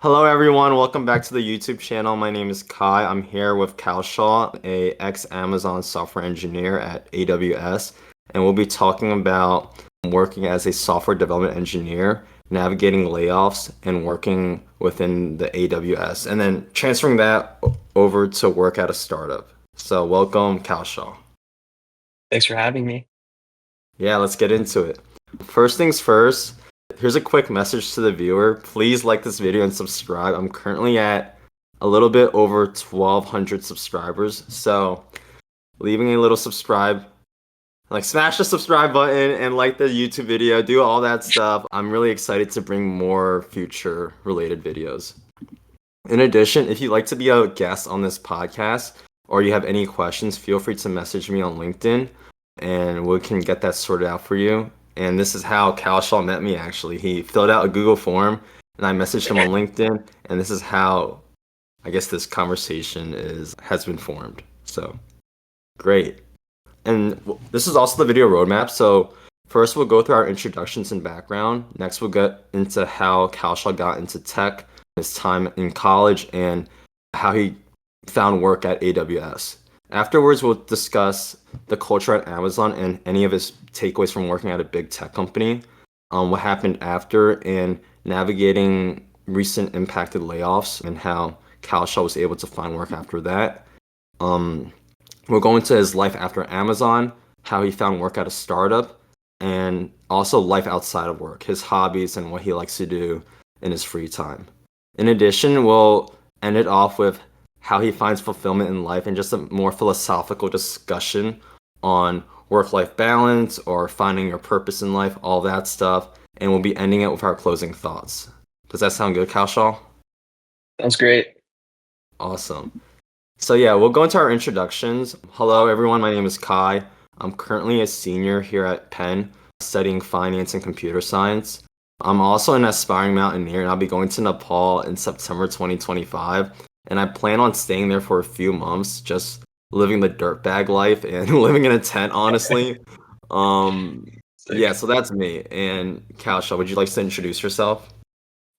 Hello everyone, welcome back to the YouTube channel. My name is Kai. I'm here with Kaushal, a ex-Amazon software engineer at AWS, and we'll be talking about working as a software development engineer, navigating layoffs, and working within the AWS, and then transferring that over to work at a startup. So welcome, Kaushal. Thanks for having me. Yeah, let's get into it. First things first, here's a quick message to the viewer. Please like this video and subscribe. I'm currently at a little bit over 1,200 subscribers. So leaving a little subscribe, like smash the subscribe button and like the YouTube video, do all that stuff. I'm really excited to bring more future related videos. In addition, if you'd like to be a guest on this podcast or you have any questions, feel free to message me on LinkedIn and we can get that sorted out for you. And this is how Kaushal met me actually. He filled out a Google form and I messaged him on LinkedIn, and this is how I guess this conversation is has been formed. So great. And this is also the video roadmap. So first we'll go through our introductions and background. Next we'll get into how Kaushal got into tech, his time in college, and how he found work at AWS. Afterwards, we'll discuss the culture at Amazon and any of his takeaways from working at a big tech company, what happened after, and navigating recent impacted layoffs and how Kaushal was able to find work after that. Um, we'll go into his life after Amazon, how he found work at a startup, and also life outside of work, his hobbies and what he likes to do in his free time. In addition, we'll end it off with how he finds fulfillment in life and just a more philosophical discussion on work-life balance or finding your purpose in life, all that stuff. And we'll be ending it with our closing thoughts. Does that sound good, Kaushal? Sounds great. Awesome. So yeah, we'll go into our introductions. Hello, everyone. My name is Kai. I'm currently a senior here at Penn, studying finance and computer science. I'm also an aspiring mountaineer, and I'll be going to Nepal in September 2025. And I plan on staying there for a few months, just living the dirtbag life and living in a tent, honestly. Um, yeah, Sick. so that's me. And Kaushal, would you like to introduce yourself?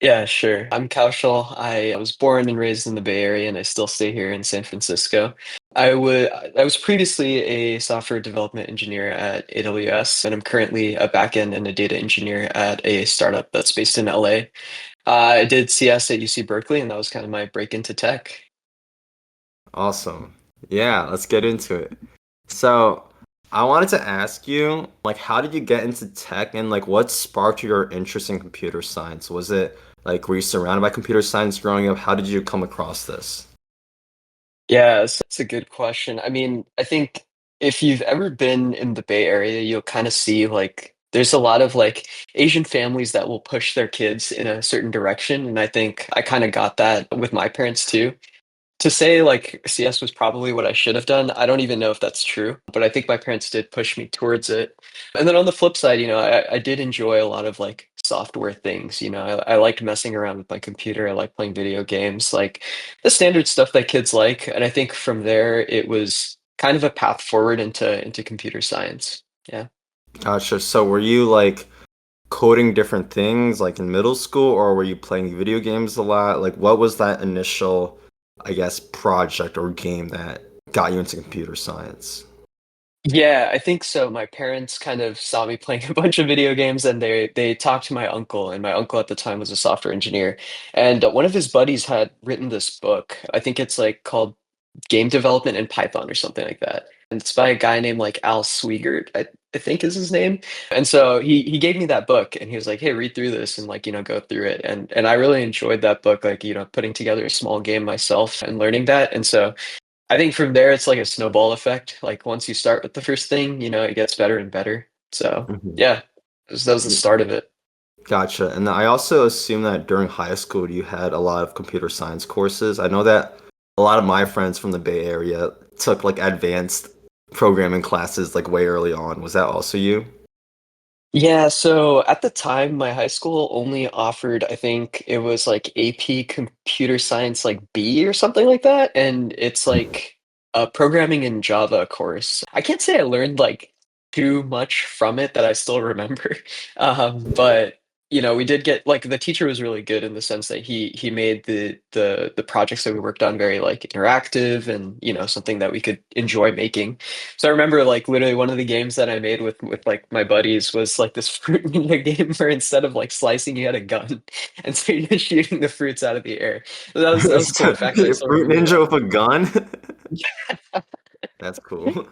Yeah, sure. I'm Kaushal. I was born and raised in the Bay Area, and I still stay here in San Francisco. I was previously a software development engineer at AWS, and I'm currently a backend and a data engineer at a startup that's based in LA. I did CS at UC Berkeley, and that was kind of my break into tech. Awesome. Yeah, let's get into it. So, I wanted to ask you, like, how did you get into tech and like what sparked your interest in computer science? Was it like were you surrounded by computer science growing up? How did you come across this? Yeah, that's a good question. I mean, I think if you've ever been in the Bay Area, you'll kind of see like there's a lot of like Asian families that will push their kids in a certain direction. And I think I kind of got that with my parents too. To say like CS was probably what I should have done, I don't even know if that's true, but I think my parents did push me towards it. And then on the flip side, I did enjoy a lot of like software things. I liked messing around with my computer. I like playing video games, like the standard stuff that kids like. And I think from there, it was kind of a path forward into computer science. Yeah. Gotcha. So, were you like coding different things like in middle school, or were you playing video games a lot? Like, what was that initial, I guess, project or game that got you into computer science? Yeah, I think so. My parents kind of saw me playing a bunch of video games and they talked to my uncle, and my uncle at the time was a software engineer. And one of his buddies had written this book. I think it's like called Game Development in Python or something like that. And it's by a guy named like Al Sweigert, I think is his name. And so he gave me that book and he was like, "Hey, read through this and like, go through it." And I really enjoyed that book, like, putting together a small game myself and learning that. And so I think from there it's like a snowball effect. Like once you start with the first thing, it gets better and better. So Mhm. yeah, that was the start of it. Gotcha. And I also assume that during high school you had a lot of computer science courses. I know that a lot of my friends from the Bay Area took like advanced programming classes like way early on. Was that also you? Yeah, so at the time, my high school only offered, I think it was like AP Computer Science, like B or something like that. And it's like a programming in Java course. I can't say I learned like too much from it that I still remember. But we did get like the teacher was really good in the sense that he made the projects that we worked on very like interactive and something that we could enjoy making. So I remember like literally one of the games that I made with like my buddies was like this fruit ninja game where instead of like slicing you had a gun and so you're just shooting the fruits out of the air. So that was cool. The fact that I still Fruit remember Ninja that. with a gun? That's cool.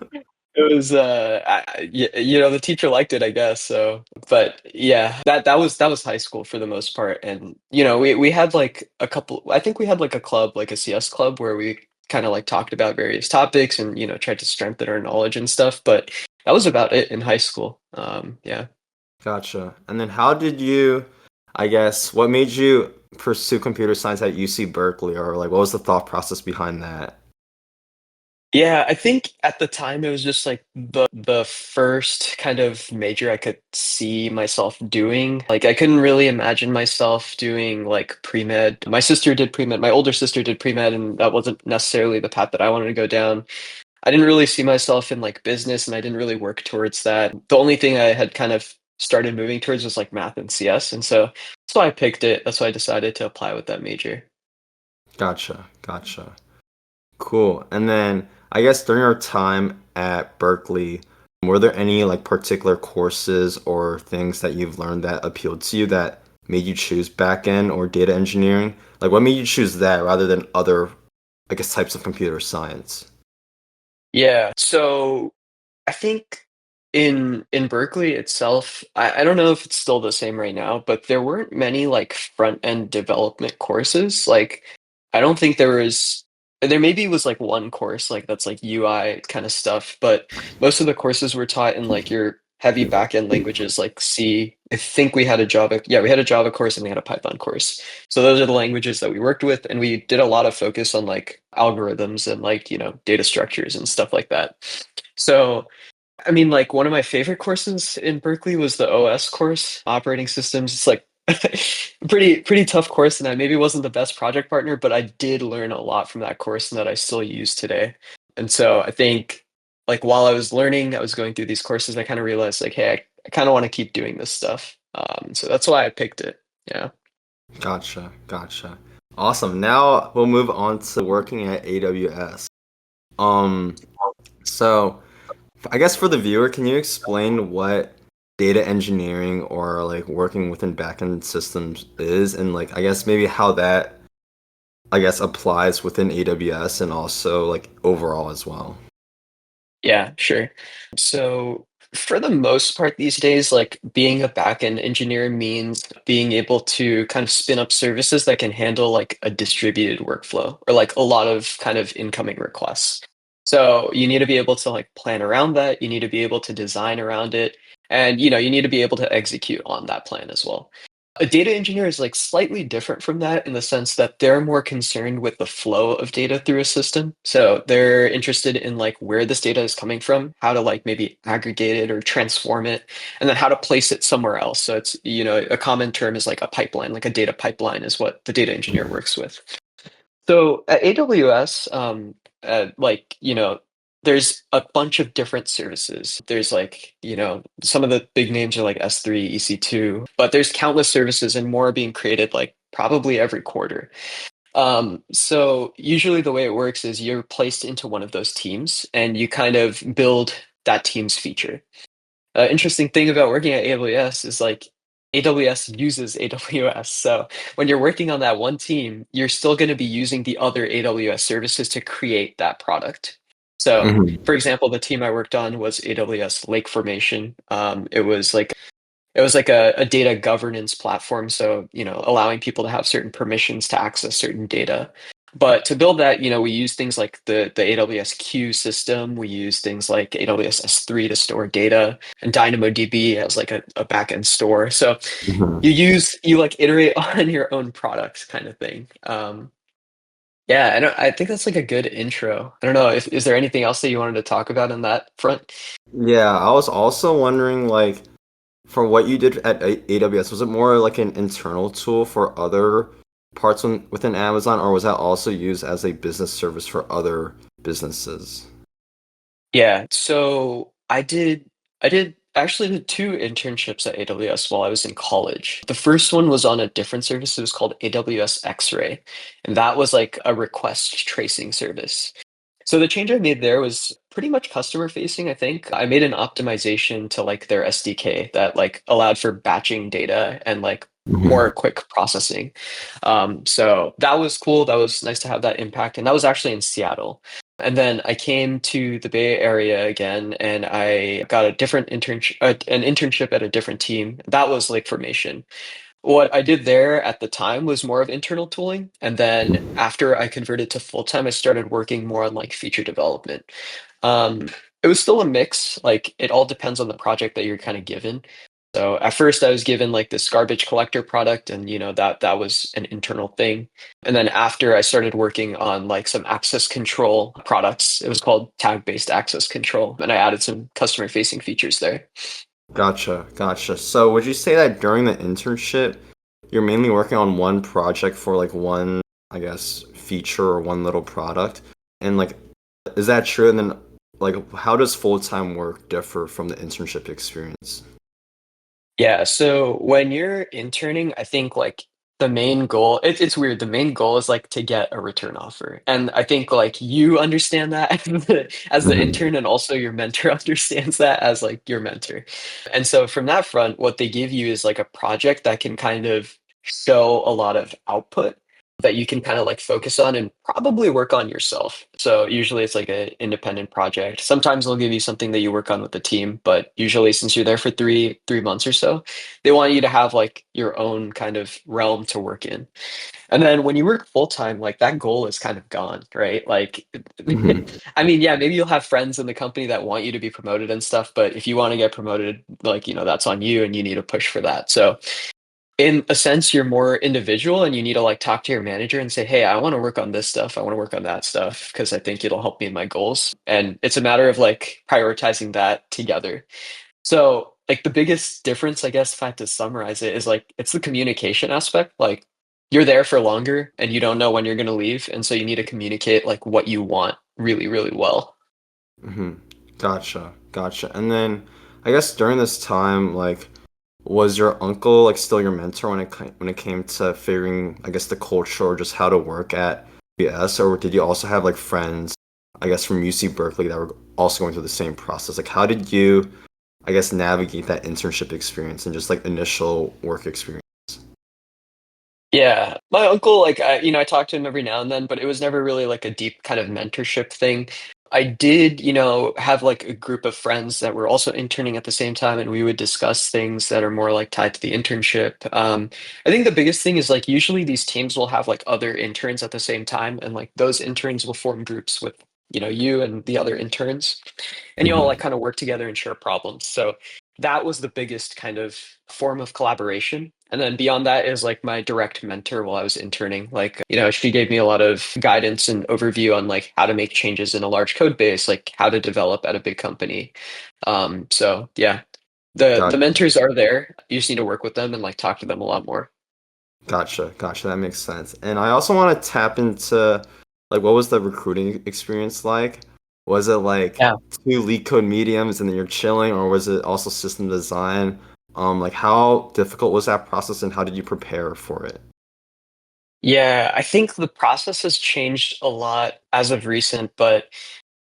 It was the teacher liked it, I guess. So, but yeah, that was high school for the most part. And we had like a couple, I think we had like a club, like a CS club where we kind of like talked about various topics and tried to strengthen our knowledge and stuff, but that was about it in high school. Yeah. Gotcha. And then how did you, I guess, what made you pursue computer science at UC Berkeley, or like what was the thought process behind that? Yeah, I think at the time it was just like the first kind of major I could see myself doing. Like I couldn't really imagine myself doing like pre-med. My sister did pre-med, my older sister did pre-med, and that wasn't necessarily the path that I wanted to go down. I didn't really see myself in like business and I didn't really work towards that. The only thing I had kind of started moving towards was like math and CS. And so that's why I picked it. That's why I decided to apply with that major. Gotcha. Gotcha. Cool. And then I guess during our time at Berkeley, were there any like particular courses or things that you've learned that appealed to you that made you choose backend or data engineering? Like what made you choose that rather than other, I guess, types of computer science? Yeah. So I think in Berkeley itself, I don't know if it's still the same right now, but there weren't many like front end development courses. Like I don't think there maybe was like one course like that's like UI kind of stuff, but most of the courses were taught in like your heavy backend languages like C. I think we had a Java, yeah, we had a Java course and we had a Python course. So those are the languages that we worked with, and we did a lot of focus on like algorithms and like, data structures and stuff like that. So I mean, like one of my favorite courses in Berkeley was the OS course, operating systems. It's like pretty tough course, and I maybe wasn't the best project partner, but I did learn a lot from that course and that I still use today. And so I think like while I was learning, I was going through these courses, I kind of realized like, hey, I kind of want to keep doing this stuff. So that's why I picked it. Yeah. Gotcha. Gotcha. Awesome. Now we'll move on to working at AWS. Um, so I guess for the viewer, can you explain what data engineering or like working within backend systems is, and like I guess maybe how that I guess applies within AWS and also like overall as well? Yeah, sure. So for the most part these days, like being a backend engineer means being able to kind of spin up services that can handle like a distributed workflow or like a lot of kind of incoming requests. So you need to be able to like plan around that. You need to be able to design around it. And you need to be able to execute on that plan as well. A data engineer is like slightly different from that in the sense that they're more concerned with the flow of data through a system. So they're interested in like where this data is coming from, how to like maybe aggregate it or transform it, and then how to place it somewhere else. So it's, a common term is like a pipeline, like a data pipeline is what the data engineer works with. So at AWS, there's a bunch of different services. There's like, some of the big names are like S3, EC2, but there's countless services and more being created like probably every quarter. So usually the way it works is you're placed into one of those teams and you kind of build that team's feature. Interesting thing about working at AWS is like AWS uses AWS. So when you're working on that one team, you're still going to be using the other AWS services to create that product. So, Mhm. for example, the team I worked on was AWS Lake Formation. It was like a data governance platform, so allowing people to have certain permissions to access certain data. But to build that, we use things like the AWS queue system. We use things like AWS S3 to store data, and DynamoDB as like a backend store. So Mhm. you like iterate on your own product kind of thing. Yeah, I think that's like a good intro. I don't know if is there anything else that you wanted to talk about on that front? Yeah, I was also wondering like for what you did at AWS, was it more like an internal tool for other parts within Amazon, or was that also used as a business service for other businesses? Yeah, so I did actually did two internships at AWS while I was in college. The first one was on a different service. It was called AWS X-Ray, and that was like a request tracing service. So the change I made there was pretty much customer facing, I think. I made an optimization to like their SDK that like allowed for batching data and like more Hmm. quick processing. So that was cool. That was nice to have that impact. And that was actually in Seattle. And then I came to the Bay Area again and I got a different internship, an internship at a different team. That was Lake Formation. What I did there at the time was more of internal tooling. And then after I converted to full time, I started working more on like feature development. Um, it was still a mix. Like it all depends on the project that you're kind of given. So at first I was given like this garbage collector product and that was an internal thing. And then after I started working on like some access control products, it was called tag-based access control. And I added some customer facing features there. Gotcha, gotcha. So would you say that during the internship, you're mainly working on one project for like one, I guess, feature or one little product? And like, is that true? And then like, how does full-time work differ from the internship experience? Yeah, so when you're interning, I think like the main goal, it's weird. The main goal is like to get a return offer. And I think like you understand that as the Hmm. intern, and also your mentor understands that as like your mentor. And so from that front, what they give you is like a project that can kind of show a lot of output that you can kind of like focus on and probably work on yourself. So usually it's like an independent project. Sometimes they'll give you something that you work on with the team, but usually since you're there for three months or so, they want you to have like your own kind of realm to work in. And then when you work full time, like that goal is kind of gone, right? Like, Hmm. I mean, yeah, maybe you'll have friends in the company that want you to be promoted and stuff, but if you want to get promoted, like, that's on you and you need to push for that. So in a sense, you're more individual and you need to like talk to your manager and say, hey, I want to work on this stuff. I want to work on that stuff because I think it'll help me in my goals. And it's a matter of like prioritizing that together. So, like, the biggest difference, I guess, if I had to summarize it, is like it's the communication aspect. Like, you're there for longer and you don't know when you're going to leave. And so you need to communicate like what you want really, really well. Hmm. Gotcha, gotcha. And then I guess during this time, like, was your uncle like still your mentor when when it came to figuring, I guess, the culture or just how to work at AWS, or did you also have like friends, I guess, from UC Berkeley that were also going through the same process? Like, how did you, I guess, navigate that internship experience and just like initial work experience? Yeah, my uncle, like I talk to him every now and then, but it was never really like a deep kind of mentorship thing. I did, have like a group of friends that were also interning at the same time, and we would discuss things that are more like tied to the internship. I think the biggest thing is like usually these teams will have like other interns at the same time, and like those interns will form groups with, you and the other interns, and you all like Hmm. kind of work together and share problems. So that was the biggest kind of form of collaboration. And then beyond that is like my direct mentor while I was interning. Like, she gave me a lot of guidance and overview on like how to make changes in a large code base, like how to develop at a big company. So yeah, the Gotcha, mentors are there. You just need to work with them and like talk to them a lot more. gotcha. That makes sense. And I also want to tap into like what was the recruiting experience like? Was it like Yeah. two lead code mediums and then you're chilling, or was it also system design? Like how difficult was that process and how did you prepare for it? Yeah, I think the process has changed a lot as of recent, but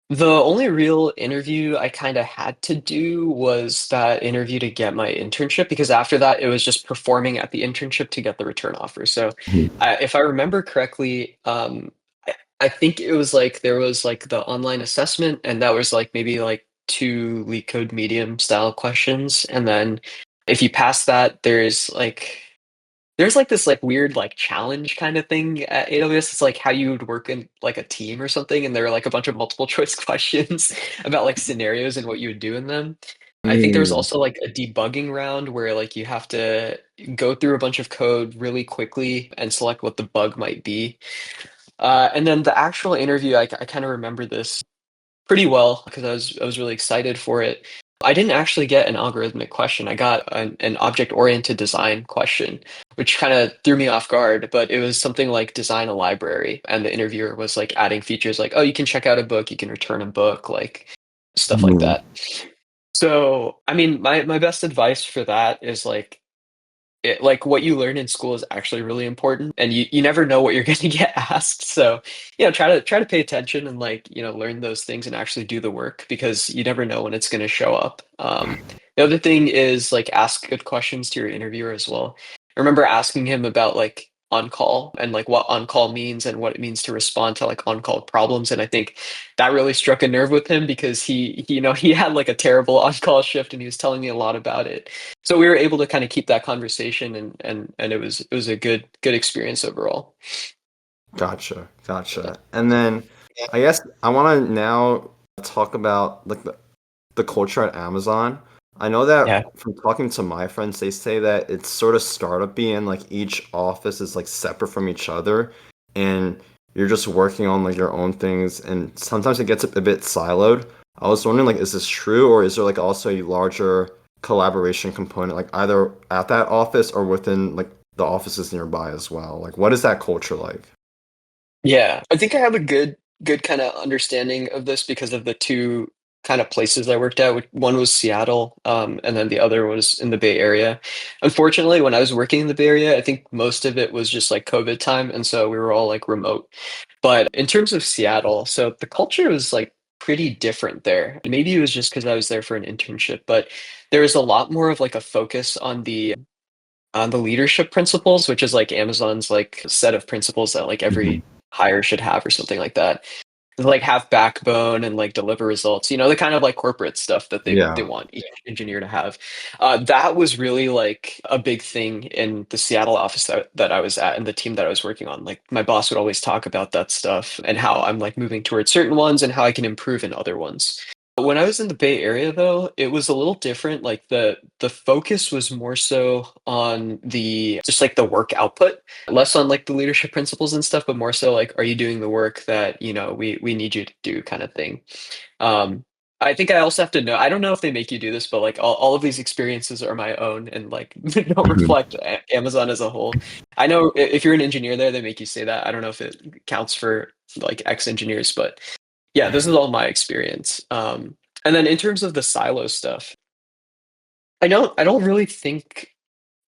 the only real interview I kind of had to do was that interview to get my internship because after that, it was just performing at the internship to get the return offer. So, Mhm. if I remember correctly, I think it was like there was like the online assessment, and that was like maybe like two leak code medium style questions. And then if you pass that, there's like this like weird like challenge kind of thing at AWS. It's like how you would work in like a team or something, and there are like a bunch of multiple choice questions about like scenarios and what you would do in them. I think there was Mm. also like a debugging round where like you have to go through a bunch of code really quickly and select what the bug might be. And then the actual interview, I kind of remember this pretty well because I was really excited for it. I didn't actually get an algorithmic question. I got an object-oriented design question, which kind of threw me off guard, but it was something like design a library, and the interviewer was like adding features like, oh, you can check out a book, you can return a book, like stuff like Mm. that. So, I mean, my best advice for that is like what you learn in school is actually really important, and you never know what you're going to get asked. So, try to pay attention and learn those things and actually do the work because you never know when it's going to show up. The other thing is like ask good questions to your interviewer as well. I remember asking him about like on call and like what on call means and what it means to respond to like on call problems, and I think that really struck a nerve with him because he had like a terrible on call shift and he was telling me a lot about it. So we were able to kind of keep that conversation, and it was a good experience overall. Gotcha. And then I guess I want to now talk about like the culture at Amazon. I know that Yeah. from talking to my friends, they say that it's sort of startup-y and like each office is like separate from each other, and you're just working on like your own things, and sometimes it gets a bit siloed. I was wondering like, is this true, or is there like also a larger collaboration component, like either at that office or within like the offices nearby as well? Like, what is that culture like? Yeah, I think I have a good kind of understanding of this because of the two kind of places I worked at. One was Seattle, and then the other was in the Bay Area. Unfortunately, when I was working in the Bay Area, I think most of it was just like COVID time, and so we were all like remote. But in terms of Seattle, so the culture was like pretty different there. Maybe it was just because I was there for an internship, but there was a lot more of like a focus on the leadership principles, which is like Amazon's like set of principles that like Mhm. every hire should have or something like that. Like have backbone and like deliver results, the kind of like corporate stuff that they Yeah. want each engineer to have. That was really like a big thing in the Seattle office that I was at and the team that I was working on. Like my boss would always talk about that stuff and how I'm like moving towards certain ones and how I can improve in other ones. When I was in the Bay Area though, it was a little different. Like the focus was more so on the just like the work output, less on like the leadership principles and stuff, but more so like, are you doing the work that, we need you to do kind of thing. Um, I think I also have to know, I don't know if they make you do this, but like all of these experiences are my own and like don't Mhm. reflect Amazon as a whole. I know if you're an engineer there, they make you say that. I don't know if it counts for like ex-engineers, but yeah, this is all my experience. And then in terms of the silo stuff, I don't really think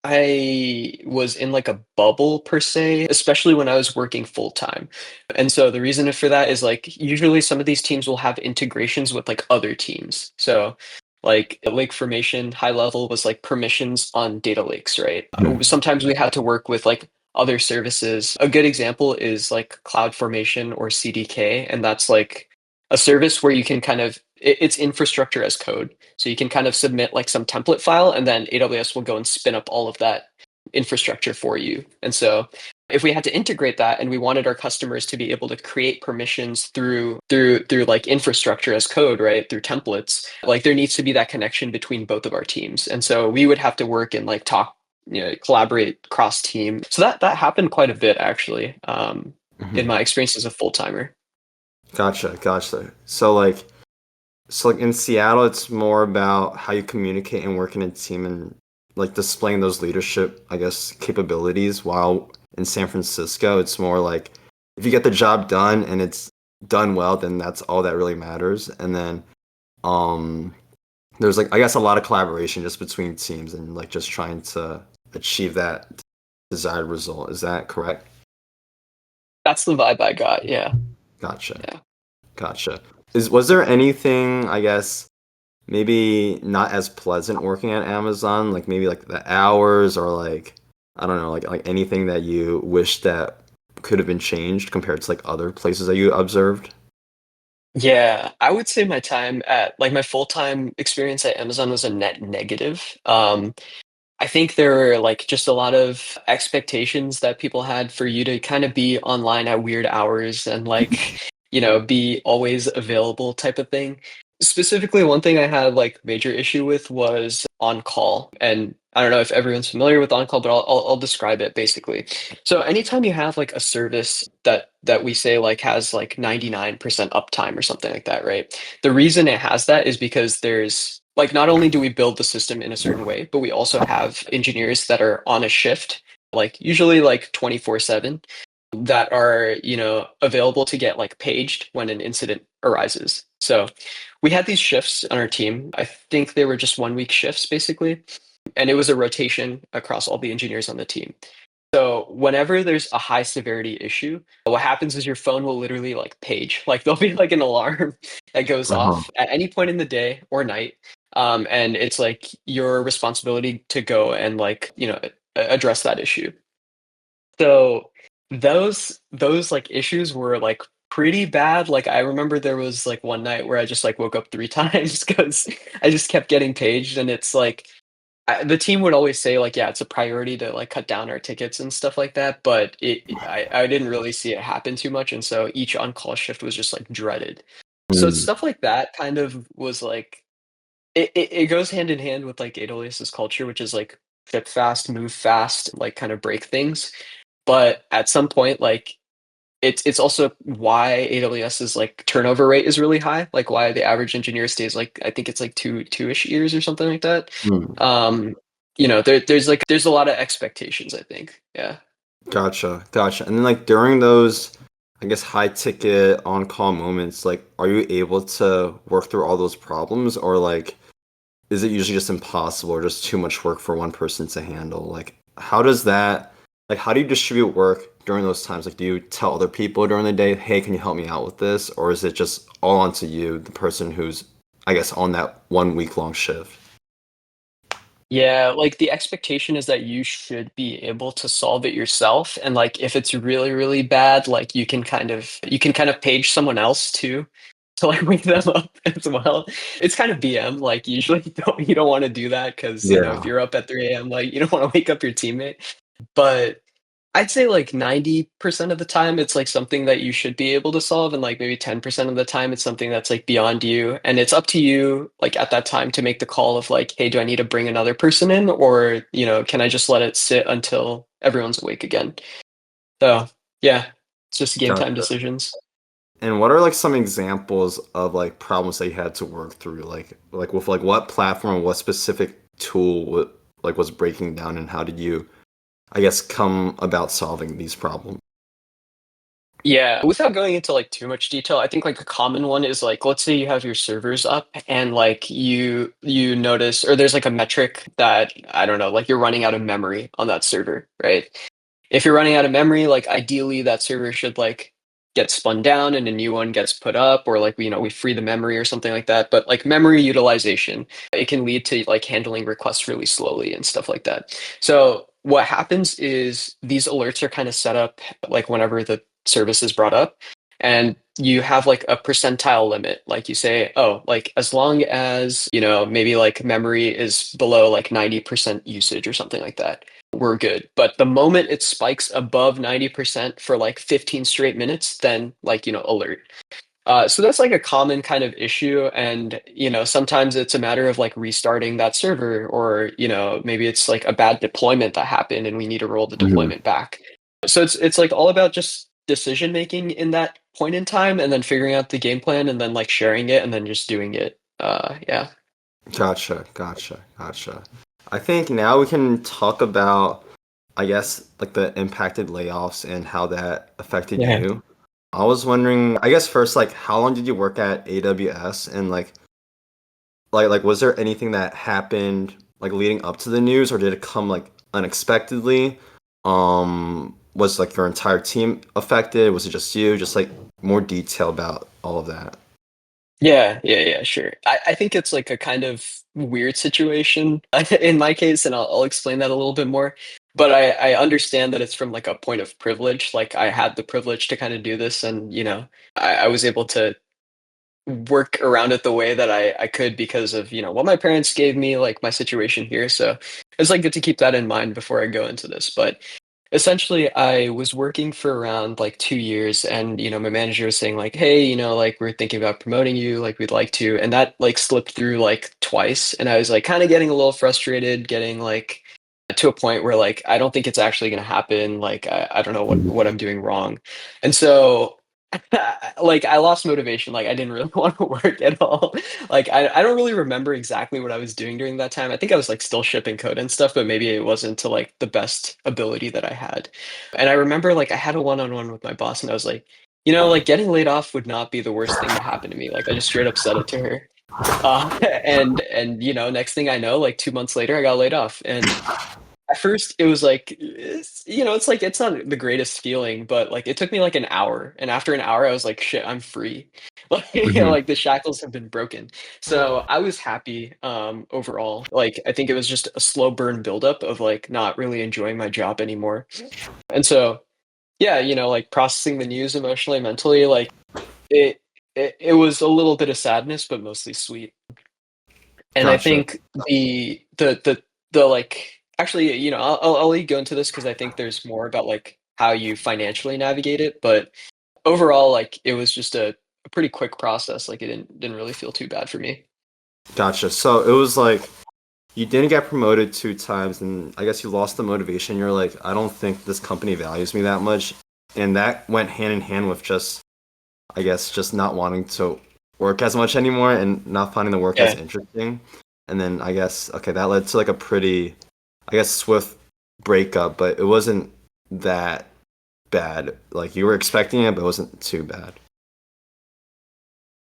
I was in like a bubble per se, especially when I was working full time. And so the reason for that is like usually some of these teams will have integrations with like other teams. So like Lake Formation high level was like permissions on data lakes, right? Mhm. Sometimes we had to work with like other services. A good example is like Cloud Formation or CDK, and that's like a service where you can kind of it's infrastructure as code. So you can kind of submit like some template file and then AWS will go and spin up all of that infrastructure for you. And so if we had to integrate that and we wanted our customers to be able to create permissions through like infrastructure as code, right? Through templates, like there needs to be that connection between both of our teams. And so we would have to work and like talk, collaborate cross team. So that happened quite a bit actually, in Mhm. my experience as a full timer. Gotcha. So like in Seattle, it's more about how you communicate and work in a team and like displaying those leadership, I guess, capabilities. While in San Francisco, it's more like if you get the job done and it's done well, then that's all that really matters. And then um there's like I guess a lot of collaboration just between teams and like just trying to achieve that desired result. Is that correct? That's the vibe I got. Yeah. Gotcha. Yeah. Gotcha. Was there anything, I guess, maybe not as pleasant working at Amazon, like maybe like the hours or like I don't know, like anything that you wish that could have been changed compared to like other places that you observed? Yeah, I would say my time at like my full-time experience at Amazon was a net negative. I think there were like just a lot of expectations that people had for you to kind of be online at weird hours and like, be always available type of thing. Specifically, one thing I had like major issue with was on call. And I don't know if everyone's familiar with on call, but I'll describe it basically. So anytime you have like a service that we say like has like 99% uptime or something like that, right? The reason it has that is because there's like not only do we build the system in a certain way, but we also have engineers that are on a shift, like usually like 24/7. that are, available to get like paged when an incident arises. So we had these shifts on our team. I think they were just 1 week shifts basically. And it was a rotation across all the engineers on the team. So whenever there's a high severity issue, what happens is your phone will literally like page. Like there'll be like an alarm that goes Uh-huh. off at any point in the day or night. And it's like your responsibility to go and like, address that issue. So those like issues were like pretty bad. Like I remember there was like one night where I just like woke up 3 times because I just kept getting paged, and it's like the team would always say like, yeah, it's a priority to like cut down our tickets and stuff like that, but I didn't really see it happen too much, and so each on-call shift was just like dreaded. So it's Mm, stuff like that kind of was like it goes hand in hand with like AWS's culture, which is like ship fast, move fast, like kind of break things. But at some point, like it's also why AWS's like turnover rate is really high, like why the average engineer stays like I think it's like two-ish years or something like that. mm. Um, there's a lot of expectations, I think. Yeah. Gotcha, gotcha. And then like during those, I guess, high ticket on call moments, like are you able to work through all those problems, or like is it usually just impossible or just too much work for one person to handle? Like how does that like how do you distribute work during those times? Like do you tell other people during the day, "Hey, can you help me out with this?" Or is it just all onto you, the person who's I guess on that 1 week long shift? Yeah, like the expectation is that you should be able to solve it yourself. And like if it's really, really bad, like you can kind of page someone else too to like wake them up as well. It's kind of BM. Like usually you don't want to do that because if Yeah. you're up at 3 a.m., like you don't want to wake up your teammate. But I'd say like 90% of the time it's like something that you should be able to solve, and like maybe 10% of the time it's something that's like beyond you, and it's up to you like at that time to make the call of like, hey, do I need to bring another person in, or can I just let it sit until everyone's awake again? So yeah, it's just game time Gotcha. decisions. And what are like some examples of like problems that you had to work through? Like with like what platform, what specific tool like was breaking down, and how did you, I guess, come about solving these problems? Yeah, without going into like too much detail, I think like a common one is like let's say you have your servers up and like you notice, or there's like a metric that I don't know, like you're running out of memory on that server, right? If you're running out of memory, like ideally that server should like get spun down and a new one gets put up, or like we free the memory or something like that. But like memory utilization, it can lead to like handling requests really slowly and stuff like that. So what happens is these alerts are kind of set up like whenever the service is brought up, and you have like a percentile limit. Like you say, oh, like as long as maybe like memory is below like 90% usage or something like that, we're good. But the moment it spikes above 90% for like 15 straight minutes, then like, alert. So that's like a common kind of issue. And, sometimes it's a matter of like restarting that server, or, maybe it's like a bad deployment that happened and we need to roll the Mhm. deployment back. So it's like all about just decision making in that point in time, and then figuring out the game plan, and then like sharing it, and then just doing it. Yeah. Gotcha, gotcha, gotcha. I think now we can talk about, I guess, like the impacted layoffs and how that affected Yeah. you. I was wondering, I guess first, like how long did you work at AWS, and like was there anything that happened like leading up to the news, or did it come like unexpectedly? Was like your entire team affected? Was it just you? Just like more detail about all of that. Yeah, yeah, yeah, sure. I think it's like a kind of weird situation in my case, and I'll explain that a little bit more. But I understand that it's from like a point of privilege. Like I had the privilege to kind of do this, and I was able to work around it the way that I could because of what my parents gave me, like my situation here. So it's like good to keep that in mind before I go into this. But essentially, I was working for around like 2 years, and my manager was saying like, "Hey, like we're thinking about promoting you, like we'd like to," and that like slipped through like twice, and I was like kind of getting a little frustrated, getting like to a point where like I don't think it's actually going to happen. Like I don't know what Mhm. I'm doing wrong, and so. Like, I lost motivation, like, I didn't really wanna work at all. Like, I don't really remember exactly what I was doing during that time. I think I was, like, still shipping code and stuff, but maybe it wasn't to, like, the best ability that I had. And I remember, like, I had a one-on-one with my boss, and I was like, "You know, like, getting laid off would not be the worst thing to happen to me." Like, I just straight up said it to her. Next thing I know, like, 2 months later, I got laid off, and at first, it was like, it's like it's not the greatest feeling, but, like, it took me, like, an hour, and after an hour, I was like, "Shit, I'm free." Like, Hmm. like, the shackles have been broken. So, I was happy, overall. Like, I think it was just a slow burn buildup of, like, not really enjoying my job anymore. And so, yeah, like, processing the news emotionally, mentally, like, it it was a little bit of sadness, but mostly sweet. And I Gotcha. think the like actually, I'll let you go into this because I think there's more about, like, how you financially navigate it, but overall, like, it was just a pretty quick process, like, it didn't really feel too bad for me. Gotcha. So it was like you didn't get promoted 2 times, and I guess you lost the motivation. You're like, I don't think this company values me that much, and that went hand in hand with just, I guess, just not wanting to work as much anymore and not finding the work as Yeah. interesting. And then I guess, okay, that led to like a pretty, I guess, swift breakup, but it wasn't that bad. Like you were expecting it, but it wasn't too bad.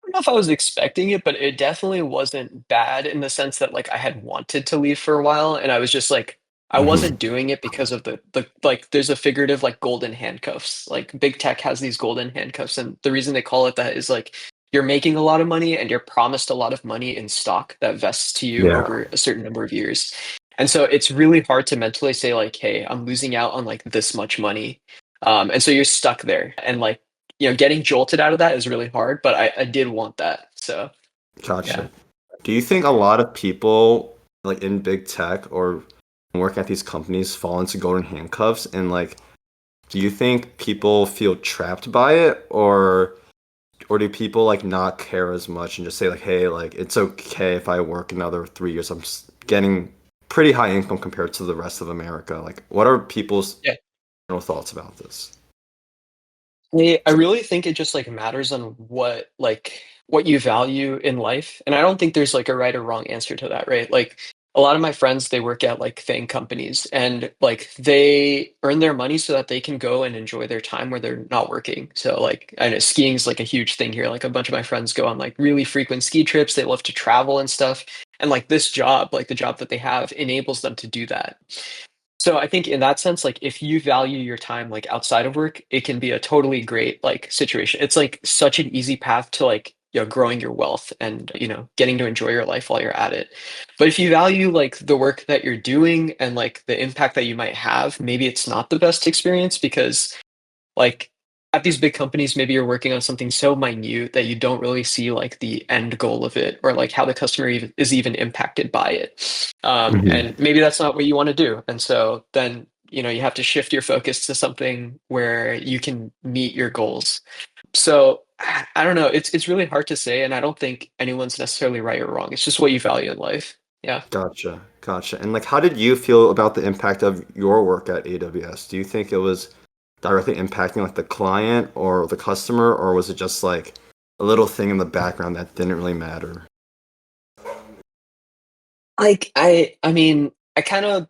Don't know if I was expecting it, but it definitely wasn't bad in the sense that, like, I had wanted to leave for a while, and I was just like, I Hmm. wasn't doing it because of the like, there's a figurative, like, golden handcuffs. Like, big tech has these golden handcuffs, and the reason they call it that is, like, you're making a lot of money and you're promised a lot of money in stock that vests to you Yeah, over a certain number of years. And so it's really hard to mentally say, like, "Hey, I'm losing out on, like, this much money." And so you're stuck there, and, like, getting jolted out of that is really hard, but I did want that. So, yeah. gotcha. Do you think a lot of people like in big tech or working at these companies fall into golden handcuffs? And like, do you think people feel trapped by it, or do people like not care as much and just say like, hey, like it's okay if I work another 3 years? Getting pretty high income compared to the rest of America. Like, what are people's Yeah. general thoughts about this? I really think it just, like, matters on what you value in life, and I don't think there's, like, a right or wrong answer to that, right? Like, a lot of my friends, they work at, like, FAANG companies, and, like, they earn their money so that they can go and enjoy their time where they're not working. So, like, I know skiing is, like, a huge thing here, like, a bunch of my friends go on, like, really frequent ski trips, they love to travel and stuff, and, like, this job, like, the job that they have enables them to do that. So I think in that sense, like, if you value your time, like, outside of work, it can be a totally great, like, situation. It's, like, such an easy path to, like, growing your wealth and, getting to enjoy your life while you're at it. But if you value, like, the work that you're doing and, like, the impact that you might have, maybe it's not the best experience because, like, at these big companies, maybe you're working on something so minute that you don't really see, like, the end goal of it or, like, how the customer is even impacted by it. Hmm. And maybe that's not what you wanna do, and so then, you have to shift your focus to something where you can meet your goals. So, I don't know, it's really hard to say, and I don't think anyone's necessarily right or wrong, it's just what you value in life. Yeah. Gotcha, gotcha. And like, how did you feel about the impact of your work at AWS? Do you think it was directly impacting like the client or the customer, or was it just like a little thing in the background that didn't really matter? Like, I mean, I kinda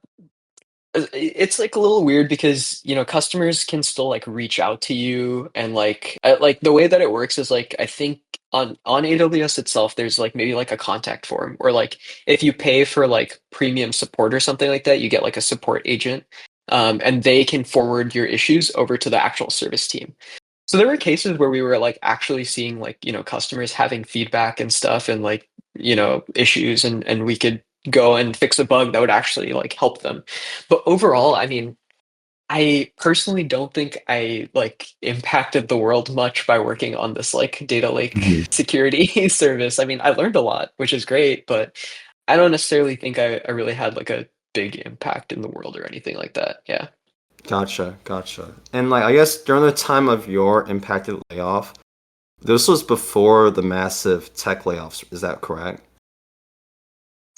it's, like, a little weird because, customers can still, like, reach out to you and, like, the way that it works is, like, I think on AWS itself, there's, like, maybe, like, a contact form or, like, if you pay for, like, premium support or something like that, you get, like, a support agent, and they can forward your issues over to the actual service team. So there were cases where we were, like, actually seeing, like, customers having feedback and stuff and, like, issues and we could go and fix a bug that would actually, like, help them. But overall, I mean, I personally don't think I, like, impacted the world much by working on this, like, data lake Mhm. security service. I mean, I learned a lot, which is great, but I don't necessarily think I really had, like, a big impact in the world or anything like that. Yeah. Gotcha, gotcha. And like, I guess during the time of your impacted layoff, this was before the massive tech layoffs. Is that correct?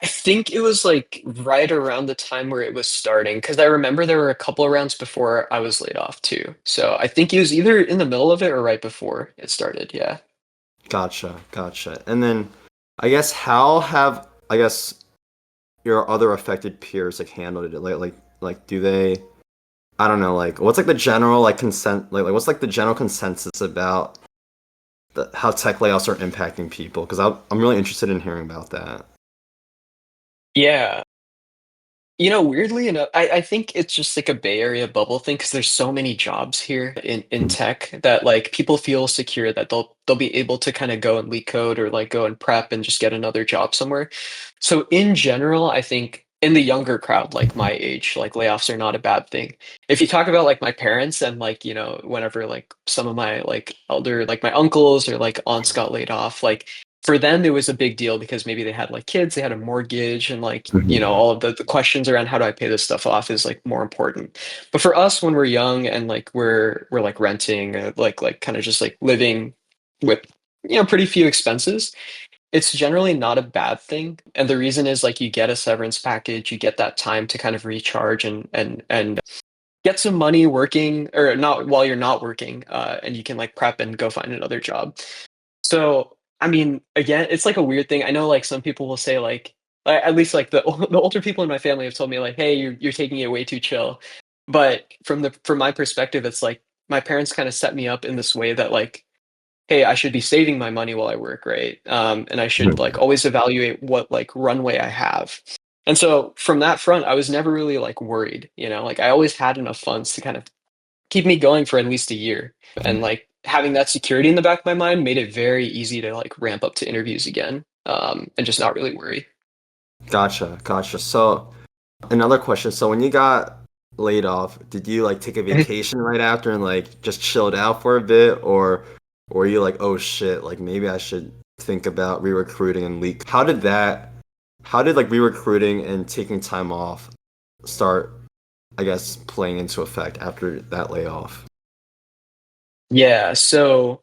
I think it was like right around the time where it was starting because I remember there were a couple of rounds before I was laid off too. So I think it was either in the middle of it or right before it started. Yeah. Gotcha, gotcha. And then I guess how have I guess your other affected peers like handled it? Like do they I don't know, like what's like the general like consent like what's like the general consensus about how tech layoffs are impacting people? Because I'm really interested in hearing about that. Yeah. Weirdly enough, I think it's just like a Bay Area bubble thing because there's so many jobs here in tech that like people feel secure that they'll be able to kind of go and leak code or like go and prep and just get another job somewhere. So in general, I think in the younger crowd, like my age, like layoffs are not a bad thing. If you talk about like my parents and like, whenever like some of my like elder, like my uncles or like aunts got laid off, like for them it was a big deal because maybe they had like kids, they had a mortgage, and like Mhm. all of the questions around how do I pay this stuff off is like more important. But for us when we're young and like we're like renting, like kind of just like living with pretty few expenses, it's generally not a bad thing. And the reason is like you get a severance package, you get that time to kind of recharge and get some money working or not while you're not working, and you can like prep and go find another job. So, I mean, again, it's like a weird thing. I know like some people will say like at least like the older people in my family have told me like, "Hey, you're taking it way too chill." But from my perspective, it's like my parents kind of set me up in this way that like, "Hey, I should be saving my money while I work, right? And I should like always evaluate what like runway I have." And so from that front, I was never really like worried, like I always had enough funds to kind of keep me going for at least a year. And like having that security in the back of my mind made it very easy to like ramp up to interviews again, and just not really worry. Gotcha, gotcha. So another question. So when you got laid off, did you like take a vacation right after and like just chilled out for a bit, or were you like, oh shit, like maybe I should think about re-recruiting and leak? How did like re-recruiting and taking time off start, I guess, playing into effect after that layoff? Yeah, so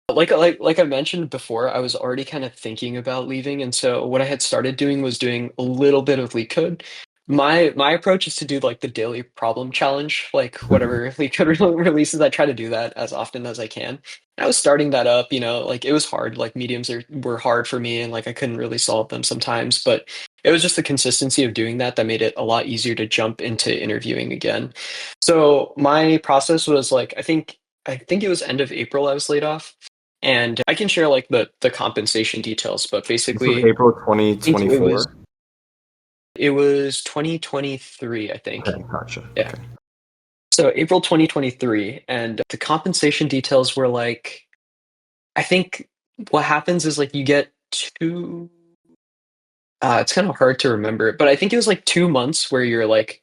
like I mentioned before, I was already kind of thinking about leaving, and so what I had started doing was doing a little bit of leak code. My approach is to do like the daily problem challenge, like Mhm. whatever leak code releases, I try to do that as often as I can. And I was starting that up, like it was hard, like mediums were hard for me, and like I couldn't really solve them sometimes, but it was just the consistency of doing that that made it a lot easier to jump into interviewing again. So my process was like I think it was end of April I was laid off. And I can share like the compensation details, but This was basically, April I think it was 2024. it was 2023, I think. Okay, gotcha. Yeah. Okay. So April 2023, and the compensation details were like, I think what happens is like you get two. It's kind of hard to remember, but I think it was like 2 months where you're like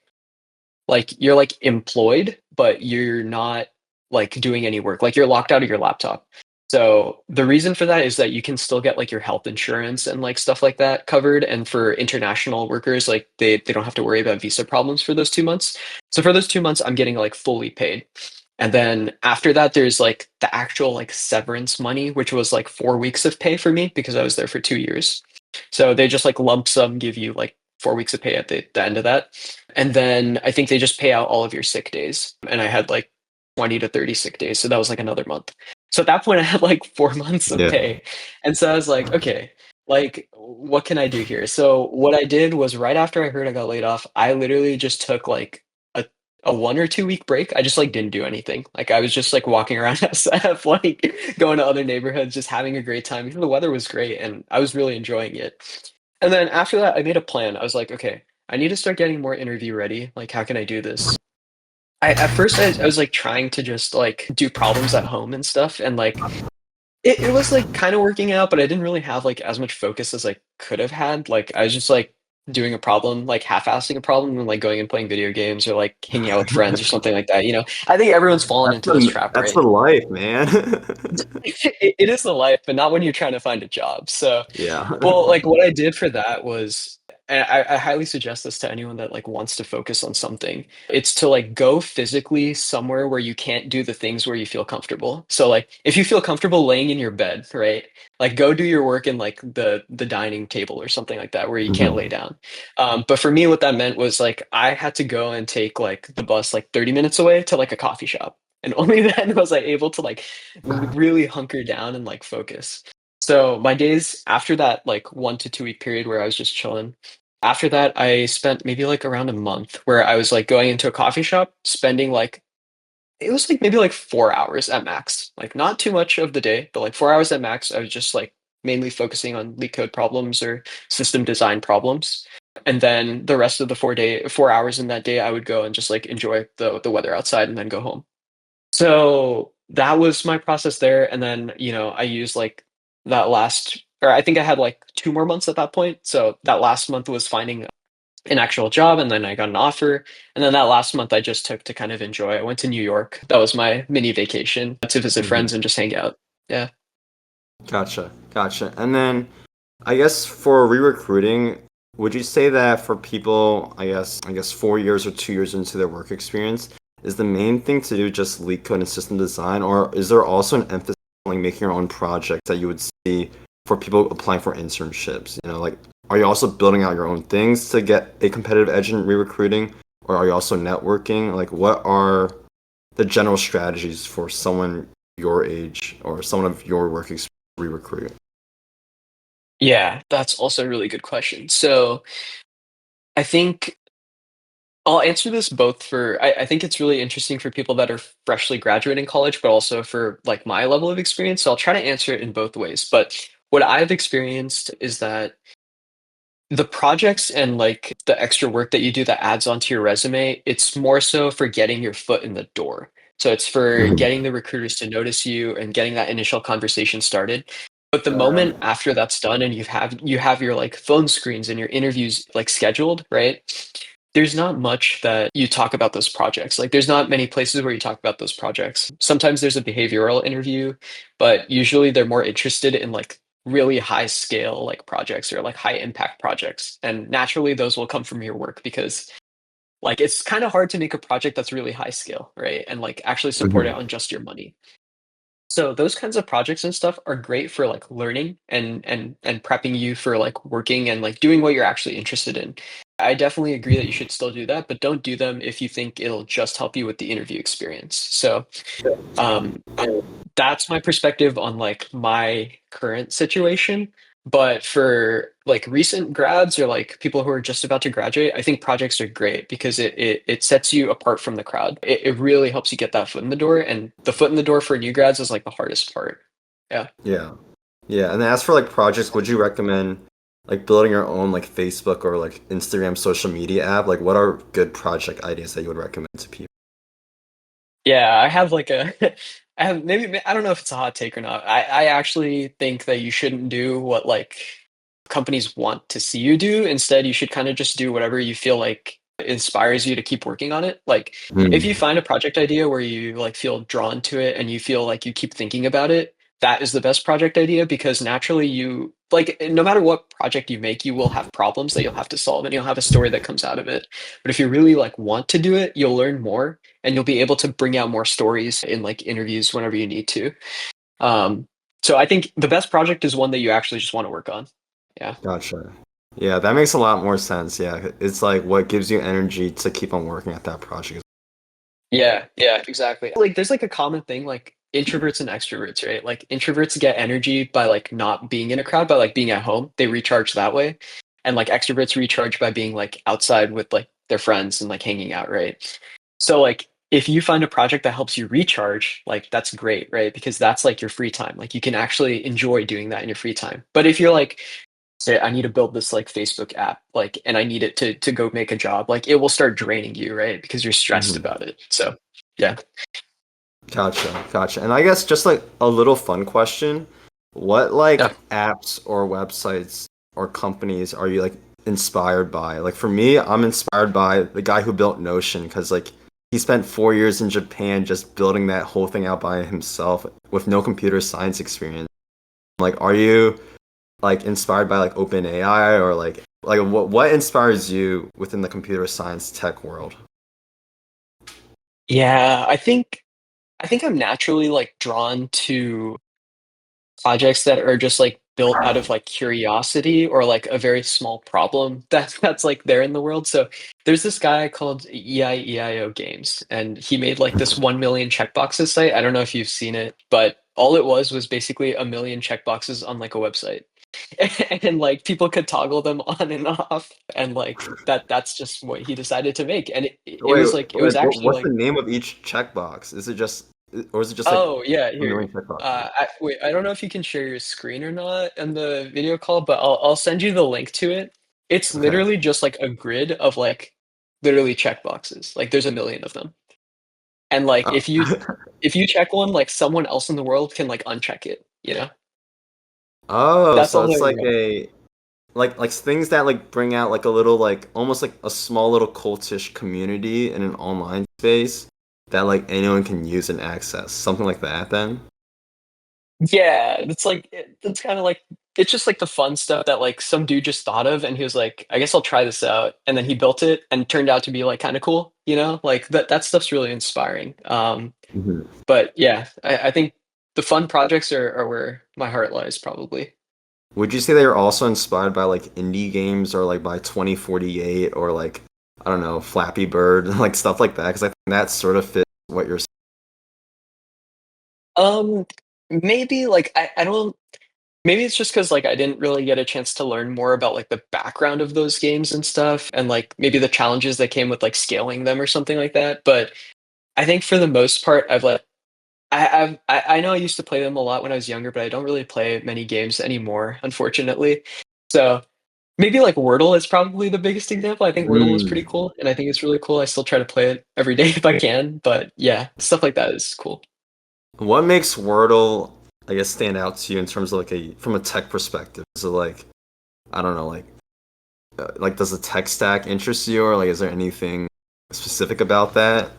employed, but you're not like doing any work. Like you're locked out of your laptop. So the reason for that is that you can still get like your health insurance and like stuff like that covered. And for international workers, like they don't have to worry about visa problems for those 2 months. So for those 2 months, I'm getting like fully paid. And then after that, there's like the actual like severance money, which was like 4 weeks of pay for me because I was there for 2 years. So they just like lump sum give you like 4 weeks of pay at the end of that. And then I think they just pay out all of your sick days. And I had like 20 to 30 sick days. So that was like another month. So at that point, I had like 4 months of Yeah. pay. And so I was like, okay, like, what can I do here? So what I did was right after I heard I got laid off, I literally just took like a 1 or 2 week break. I just like didn't do anything. Like I was just like walking around SF, like going to other neighborhoods, just having a great time because the weather was great and I was really enjoying it. And then after that, I made a plan. I was like, okay, I need to start getting more interview ready. Like, how can I do this? At first I was like trying to just like do problems at home and stuff, and like it was like kind of working out, but I didn't really have like as much focus as I could have had. Like I was just like doing a problem, like half-assing a problem, and like going and playing video games or like hanging out with friends or something like that. I think everyone's fallen into this trap, That's right? the life, man. It is the life, but not when you're trying to find a job. So, Yeah. well, like what I did for that was and I highly suggest this to anyone that like wants to focus on something. It's to like go physically somewhere where you can't do the things where you feel comfortable. So like if you feel comfortable laying in your bed, right? Like go do your work in like the dining table or something like that where you can't lay Hmm. down. But for me, what that meant was like I had to go and take like the bus like 30 minutes away to like a coffee shop. And only then was I able to like really hunker down and like focus. So my days after that like 1 to 2 week period where I was just chilling, after that I spent maybe like around a month where I was like going into a coffee shop, spending like it was like maybe like 4 hours at max. Like not too much of the day, but like 4 hours at max. I was just like mainly focusing on leak code problems or system design problems. And then the rest of the 4 hours in that day, I would go and just like enjoy the weather outside and then go home. So that was my process there. And then, I used like that last, or I think I had like 2 more months at that point. So that last month was finding an actual job, and then I got an offer. And then that last month I just took to kind of enjoy. I went to New York. That was my mini vacation to visit Hmm. friends and just hang out. Yeah. Gotcha, gotcha. And then I guess for re-recruiting, would you say that for people, I guess 4 years or 2 years into their work experience, is the main thing to do just lead code and system design, or is there also an emphasis on like making your own project that you would see for people applying for internships? Like are you also building out your own things to get a competitive edge in re-recruiting, or are you also networking? Like what are the general strategies for someone your age or someone of your work experience re-recruit? Yeah, that's also a really good question. So I think I'll answer this both for I think it's really interesting for people that are freshly graduating college, but also for like my level of experience. So I'll try to answer it in both ways. But what I've experienced is that the projects and like the extra work that you do that adds onto your resume, it's more so for getting your foot in the door. So it's for Mhm. getting the recruiters to notice you and getting that initial conversation started. But the moment after that's done and you have your like phone screens and your interviews like scheduled, right? There's not much that you talk about those projects. Like there's not many places where you talk about those projects. Sometimes there's a behavioral interview, but usually they're more interested in like really high scale like projects or like high impact projects. And naturally those will come from your work because like it's kind of hard to make a project that's really high scale, right? And like actually support it Mhm. on just your money. So those kinds of projects and stuff are great for like learning and prepping you for like working and like doing what you're actually interested in. I definitely agree that you should still do that, but don't do them if you think it'll just help you with the interview experience. So um that's my perspective on like my current situation. But for like recent grads or like people who are just about to graduate, I think projects are great because it sets you apart from the crowd. It really helps you get that foot in the door. And the foot in the door for new grads is like the hardest part. Yeah. Yeah. Yeah. And then as for like projects, would you recommend like building your own like Facebook or like Instagram social media app? Like what are good project ideas that you would recommend to people? Yeah, I have like a I have maybe I don't know if it's a hot take or not. I actually think that you shouldn't do what like companies want to see you do. Instead, you should kind of just do whatever you feel like inspires you to keep working on it. Like if you Mm. find a project idea where you like feel drawn to it and you feel like you keep thinking about it, that is the best project idea because naturally you like no matter what project you make, you will have problems that you'll have to solve and you'll have a story that comes out of it. But if you really like want to do it, you'll learn more and you'll be able to bring out more stories in like interviews whenever you need to. Um, so I think the best project is one that you actually just want to work on. Yeah. Gotcha. Yeah, that makes a lot more sense. Yeah. It's like what gives you energy to keep on working at that project. Yeah, yeah, exactly. Like there's like a common thing like introverts and extroverts, right? Like introverts get energy by like not being in a crowd, by like being at home. They recharge that way. And like extroverts recharge by being like outside with like their friends and like hanging out, right? So like if you find a project that helps you recharge, like that's great, right? Because that's like your free time. Like you can actually enjoy doing that in your free time. But if you're like say I need to build this like Facebook app, like, and I need it to go make a job, like it will start draining you, right? Because you're stressed Mhm. about it. So, yeah, Gotcha, gotcha. And I guess just like a little fun question, what like yeah, apps or websites or companies are you like inspired by? Like for me, I'm inspired by the guy who built Notion because like he spent 4 years in Japan just building that whole thing out by himself with no computer science experience. Like, are you like inspired by like OpenAI or like Like what inspires you within the computer science tech world? Yeah, I think I'm naturally like drawn to projects that are just like built out of like curiosity or like a very small problem that's like there in the world. So there's this guy called EIEIO Games, and he made like this 1 million checkboxes site. I don't know if you've seen it, but all it was basically a million checkboxes on like a website. And like people could toggle them on and off, and like that's just what he decided to make. And it Wait, was like it was like actually what's the like name of each checkbox? Is it just or is it just like oh, yeah, a million here. checkboxes? I don't know if you can share your screen or not in the video call, but I'll send you the link to it. It's Okay. literally just like a grid of like literally checkboxes. Like there's a million of them. And like Oh. if you check one, like someone else in the world can like uncheck it, you know? Oh, That's so all it's they like were. a like things that like bring out like a little like almost like a small little cultish community in an online space that like anyone can use and access. Something like that then. Yeah, it's like it's kind of like it's just like the fun stuff that like some dude just thought of, and he was like, I guess I'll try this out. And then he built it and it turned out to be like kind of cool, you know? Like that stuff's really inspiring. Mhm. But yeah, I think the fun projects are where my heart lies, probably. Would you say they are also inspired by like indie games or like by 2048 or like I don't know, Flappy Bird, like stuff like that? Because I think that sort of fits what you're Um, maybe like I don't. Maybe it's just because like I didn't really get a chance to learn more about like the background of those games and stuff, and like maybe the challenges that came with like scaling them or something like that. But I think for the most part, I've like I know I used to play them a lot when I was younger, but I don't really play many games anymore, unfortunately. So maybe like Wordle is probably the biggest example. I think Wordle is pretty saying. cool, and I think it's really cool. I still try to play it every day if I can, but yeah, stuff like that is cool. What makes Wordle, I guess, stand out to you in terms of like a from a tech perspective? Is it like I don't know, like does the tech stack interest you, or like is there anything specific about that?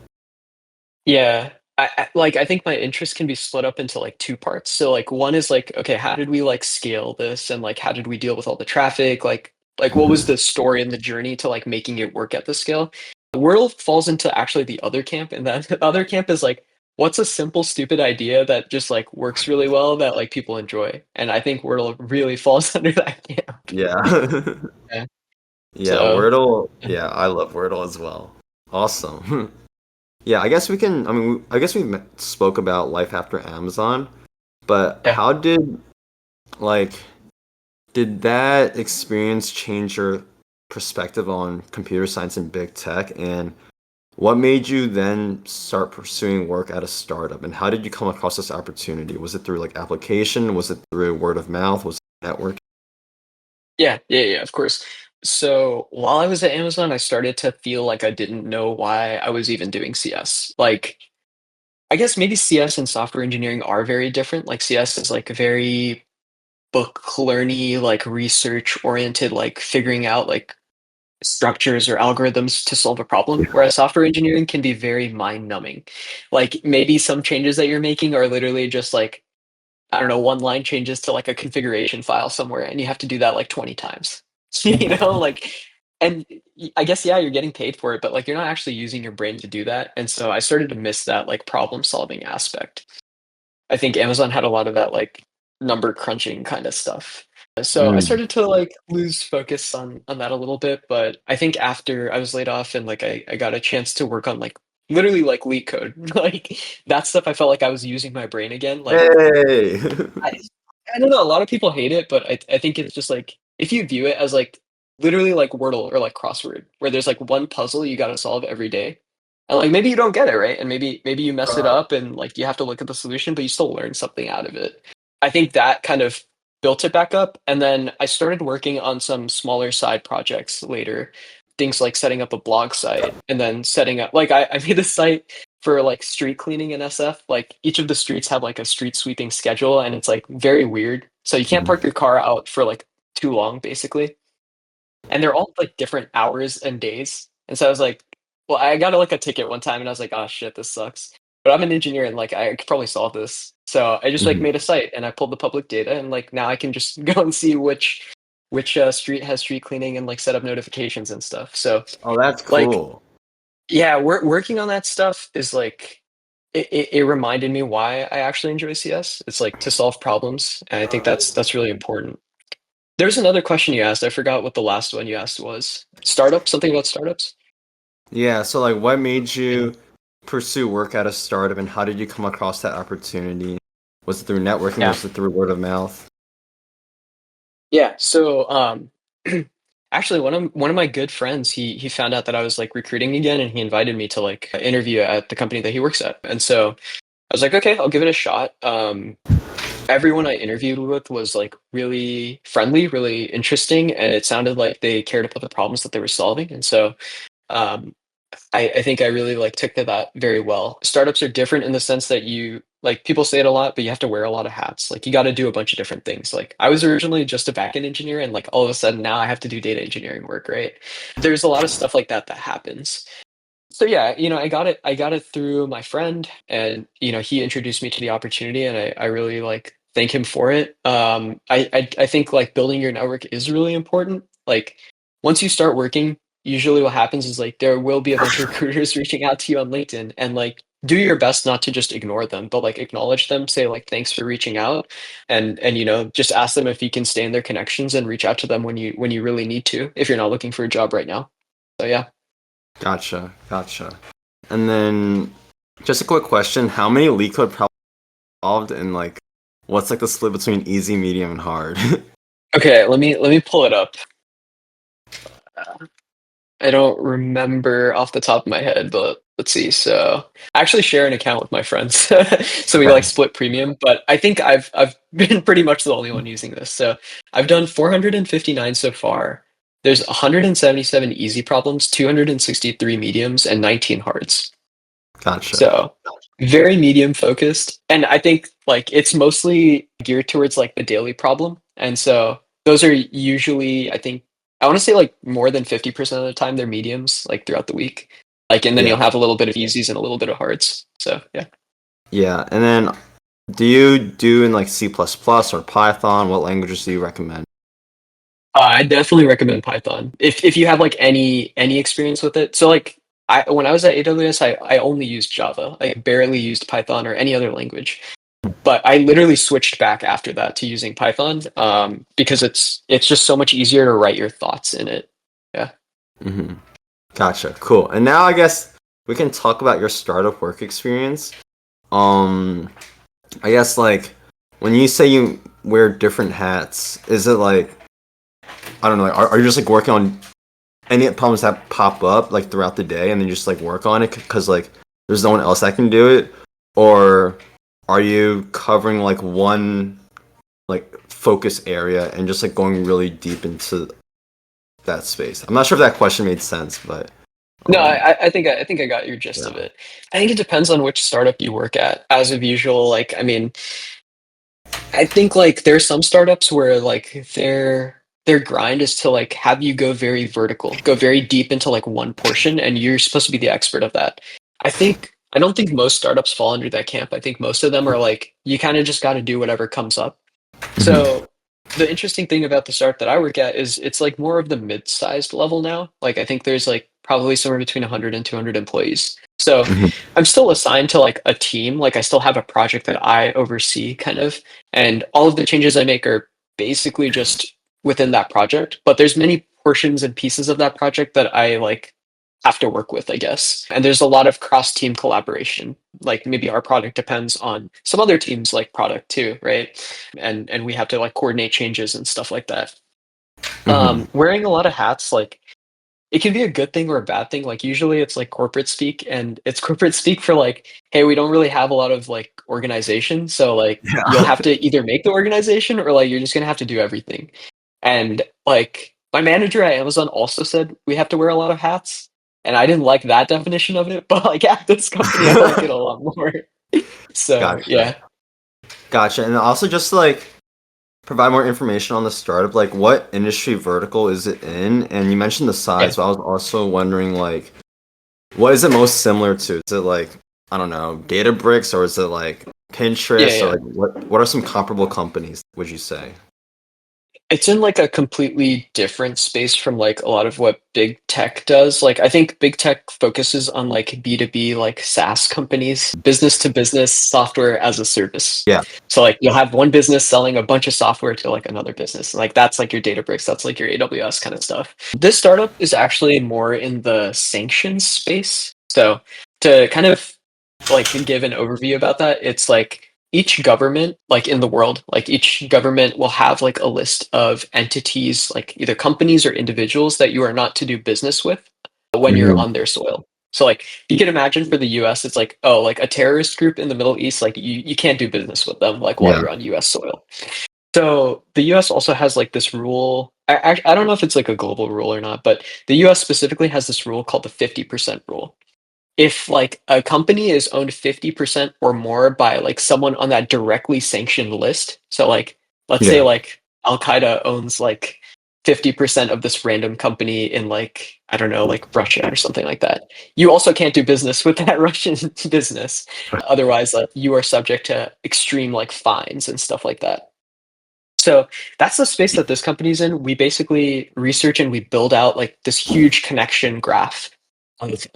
Yeah. I think my interest can be split up into like two parts. So like one is like, okay, how did we like scale this, and like how did we deal with all the traffic? Like what was Mhm. the story and the journey to like making it work at the scale? Wordle falls into actually the other camp, and that the other camp is like, what's a simple, stupid idea that just like works really well that like people enjoy? And I think Wordle really falls under that camp. Yeah. Yeah. Yeah, So Wordle. Yeah, I love Wordle as well. Awesome. Yeah, I guess we can. I mean, I guess spoke about life after Amazon, but yeah. how did like did that experience change your perspective on computer science and big tech? And what made you then start pursuing work at a startup? And how did you come across this opportunity? Was it through like application? Was it through word of mouth? Was it network? Yeah, of course. So while I was at Amazon, I started to feel like I didn't know why I was even doing CS. Like, I guess maybe CS and software engineering are very different. Like, CS is like a very book learny, like research oriented, like figuring out like structures or algorithms to solve a problem. Whereas software engineering can be very mind numbing. Like, maybe some changes that you're making are literally just like I don't know, one line changes to like a configuration file somewhere, and you have to do that like 20 times. You know, like, and I guess, yeah, you're getting paid for it, but like you're not actually using your brain to do that. And so I started to miss that like problem solving aspect. I think Amazon had a lot of that like number crunching kind of stuff. So I Mm. started to like lose focus on that a little bit, but I think after I was laid off and like I got a chance to work on like literally like leak code, like that stuff I felt like I was using my brain again. Like Hey. I I don't know, a lot of people hate it, but I think it's just, like, if you view it as, like, literally like Wordle or, like, crossword, where there's, like, one puzzle you gotta solve every day, and, like, maybe you don't get it, right? And maybe you mess it up and, like, you have to look at the solution, but you still learn something out of it. I think that kind of built it back up, and then I started working on some smaller side projects later, things like setting up a blog site and then setting up like, I made a site for like street cleaning in SF. Like each of the streets have like a street sweeping schedule, and it's like very weird. So you can't park your car out for like too long, basically. And they're all like different hours and days. And so I was like, well, I got like a ticket one time, and I was like, oh shit, this sucks. But I'm an engineer, and like I could probably solve this. So I just like Mhm. made a site, and I pulled the public data, and like now I can just go and see which which street has street cleaning and like set up notifications and stuff. So Oh, that's like cool. yeah, working on that stuff is like it reminded me why I actually enjoy CS. It's like to solve problems, and I think that's really important. There's another question you asked. I forgot what the last one you asked was. Startup, something about startups? Yeah, so like what made Yeah. you pursue work at a startup and how did you come across that opportunity? Was it through networking? Yeah. Was it through word of mouth? Yeah. So actually one of my good friends, he found out that I was like recruiting again and he invited me to like interview at the company that he works at. And so I was like, okay, I'll give it a shot. Everyone I interviewed with was like really friendly, really interesting, and it sounded like they cared about the problems that they were solving. And so um, I think I really like took to that very well. Startups are different in the sense that you like people say it a lot, but you have to wear a lot of hats. Like you got to do a bunch of different things. Like I was originally just a backend engineer, and like all of a sudden now I have to do data engineering work, right? There's a lot of stuff like that that happens. So yeah, I got it through my friend and he introduced me to the opportunity and I really like thank him for it. I think like building your network is really important. Like once you start working, usually what happens is like there will be a bunch of recruiters reaching out to you on LinkedIn and like do your best not to just ignore them, but like acknowledge them, say like thanks for reaching out and just ask them if you can stay in their connections and reach out to them when you really need to if you're not looking for a job right now. So yeah. Gotcha, gotcha. And then just a quick question, how many leak code problems involved and like what's like the split between easy, medium, and hard? Okay, let me pull it up. I don't remember off the top of my head, but let's see. So I actually share an account with my friends, so we like Okay, split premium. But I think I've been pretty much the only one using this. So I've done 459 so far. There's 177 easy problems, 263 mediums, and 19 hards. gotcha. So very medium focused. And I think like it's mostly geared towards like the daily problem. And so those are usually, I think, I want to say like more than 50% of the time they're mediums like throughout the week. Like, and then you'll Yeah. have a little bit of easies and a little bit of hards. So yeah. Yeah, and then do you do in like C++ plus plus or Python? What languages do you recommend? I definitely recommend Python if you have like any experience with it. So like I when I was at AWS, I only used Java. I barely used Python or any other language. But I literally switched back after that to using Python because it's just so much easier to write your thoughts in it. Yeah. Hmm. Gotcha. Cool. And now I guess we can talk about your startup work experience. Um, I guess like when you say you wear different hats, is it like I don't know, like, are you just like working on any problems that pop up like throughout the day and then just like work on it because like there's no one else that can do it, or are you covering like one like focus area and just like going really deep into that space? I'm not sure if that question made sense, but No, um, I think I got your gist of yeah. it. I think it depends on which startup you work at. As of usual, like I mean, I think like there's some startups where like their grind is to like have you go very vertical, go very deep into like one portion, and you're supposed to be the expert of that. I don't think most startups fall under that camp. I think most of them are like you kind of just got to do whatever comes up. Mhm. So the interesting thing about the startup that I work at is it's like more of the mid-sized level now. Like I think there's like probably somewhere between 100 and 200 employees. So Mhm. I'm still assigned to like a team. Like I still have a project that I oversee kind of, and all of the changes I make are basically just within that project. But there's many portions and pieces of that project that I like have to work with, I guess. And there's a lot of cross-team collaboration. Like maybe our product depends on some other teams like product too, right? And we have to like coordinate changes and stuff like that. Mhm. Wearing a lot of hats, like it can be a good thing or a bad thing. Like usually it's like corporate speak and it's corporate speak for like, hey, we don't really have a lot of like organization. So like you'll Yeah. have to either make the organization or like you're just gonna have to do everything. And like my manager at Amazon also said we have to wear a lot of hats. And I didn't like that definition of it, but like at this company I like it a lot more. So Gotcha. yeah. Gotcha. And also just like provide more information on the startup, like what industry vertical is it in? And you mentioned the Yeah. size, but I was also wondering like what is it most similar to? Is it like I don't know, Databricks or is it like Yeah, Pinterest or yeah. like what are some comparable companies would you say? It's in like a completely different space from like a lot of what big tech does. Like I think big tech focuses on like B2B like SaaS companies, business to business software as a service. Yeah. So like you'll have one business selling a bunch of software to like another business. Like that's like your Databricks, that's like your AWS kind of stuff. This startup is actually more in the sanctions space. So to kind of like give an overview about that, it's like each government like in the world, like each government will have like a list of entities, like either companies or individuals that you are not to do business with when you're Mhm. on their soil. So like you can imagine for the US, it's like, oh, like a terrorist group in the Middle East, like you can't do business with them like while Yeah. you're on US soil. So the US also has like this rule. I don't know if it's like a global rule or not, but the US specifically has this rule called the 50% rule. If like a company is owned 50% or more by like someone on that directly sanctioned list, so like let's say Yeah. like Al Qaeda owns like 50% of this random company in like I don't know like Russia or something like that. You also can't do business with that Russian business. Otherwise, like you are subject to extreme like fines and stuff like that. So that's the space that this company's in. We basically research and we build out like this huge connection graph of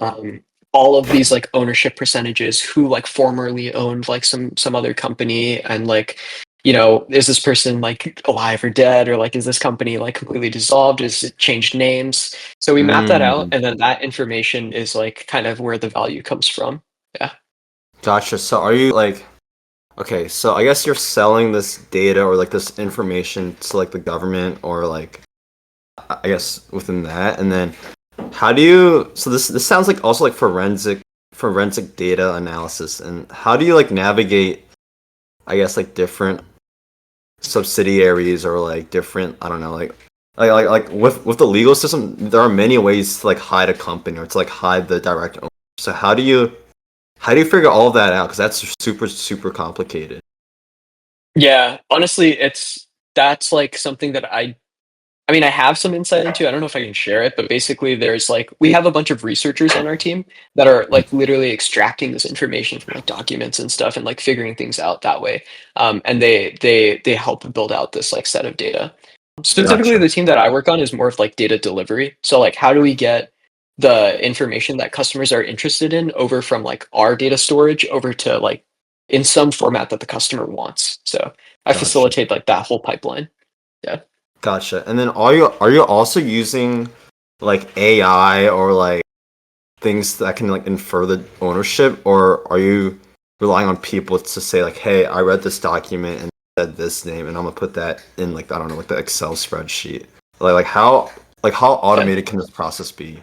all of these like ownership percentages, who like formerly owned like some other company, and like is this person like alive or dead, or like is this company like completely dissolved? Is it changed names? So we map that out, Mm. and then that information is like kind of where the value comes from. Yeah. Gotcha. So are you like okay, so I guess you're selling this data or like this information to like the government or like I guess within that, and then how do you so this sounds like also like forensic data analysis, and how do you like navigate I guess like different subsidiaries or like different I don't know like with the legal system there are many ways to like hide a company or to like hide the direct owner. So how do you figure all of that out? Because that's super complicated. Yeah, honestly, that's like something that I mean, I have some insight into. I don't know if I can share it, but basically, there's like we have a bunch of researchers on our team that are like literally extracting this information from like documents and stuff, and like figuring things out that way. And they help build out this like set of data. Specifically, Gotcha. the team that I work on is more of like data delivery. So like, how do we get the information that customers are interested in over from like our data storage over to like in some format that the customer wants? So I Gotcha. facilitate like that whole pipeline. Yeah. Gotcha. And then are you also using like AI or like things that can like infer the ownership, or are you relying on people to say like, "Hey, I read this document and it said this name, and I'm gonna put that in like I don't know, like the Excel spreadsheet." Like how Yeah. automated can this process be?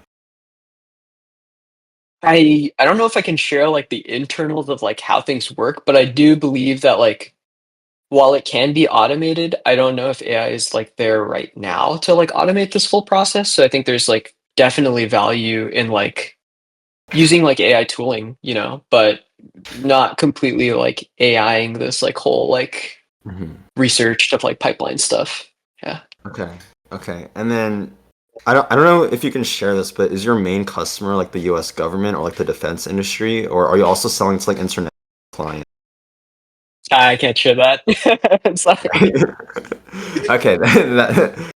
I don't know if I can share like the internals of like how things work, but I do believe that like while it can be automated, I don't know if AI is like there right now to like automate this full process. So I think there's like definitely value in like using like AI tooling, but not completely like AIing this like whole like Hmm. research of like pipeline stuff. Yeah. Okay. Okay. And then I don't know if you can share this, but is your main customer like the US government or like the defense industry, or are you also selling to like internet clients? I can't share that. Sorry. Okay,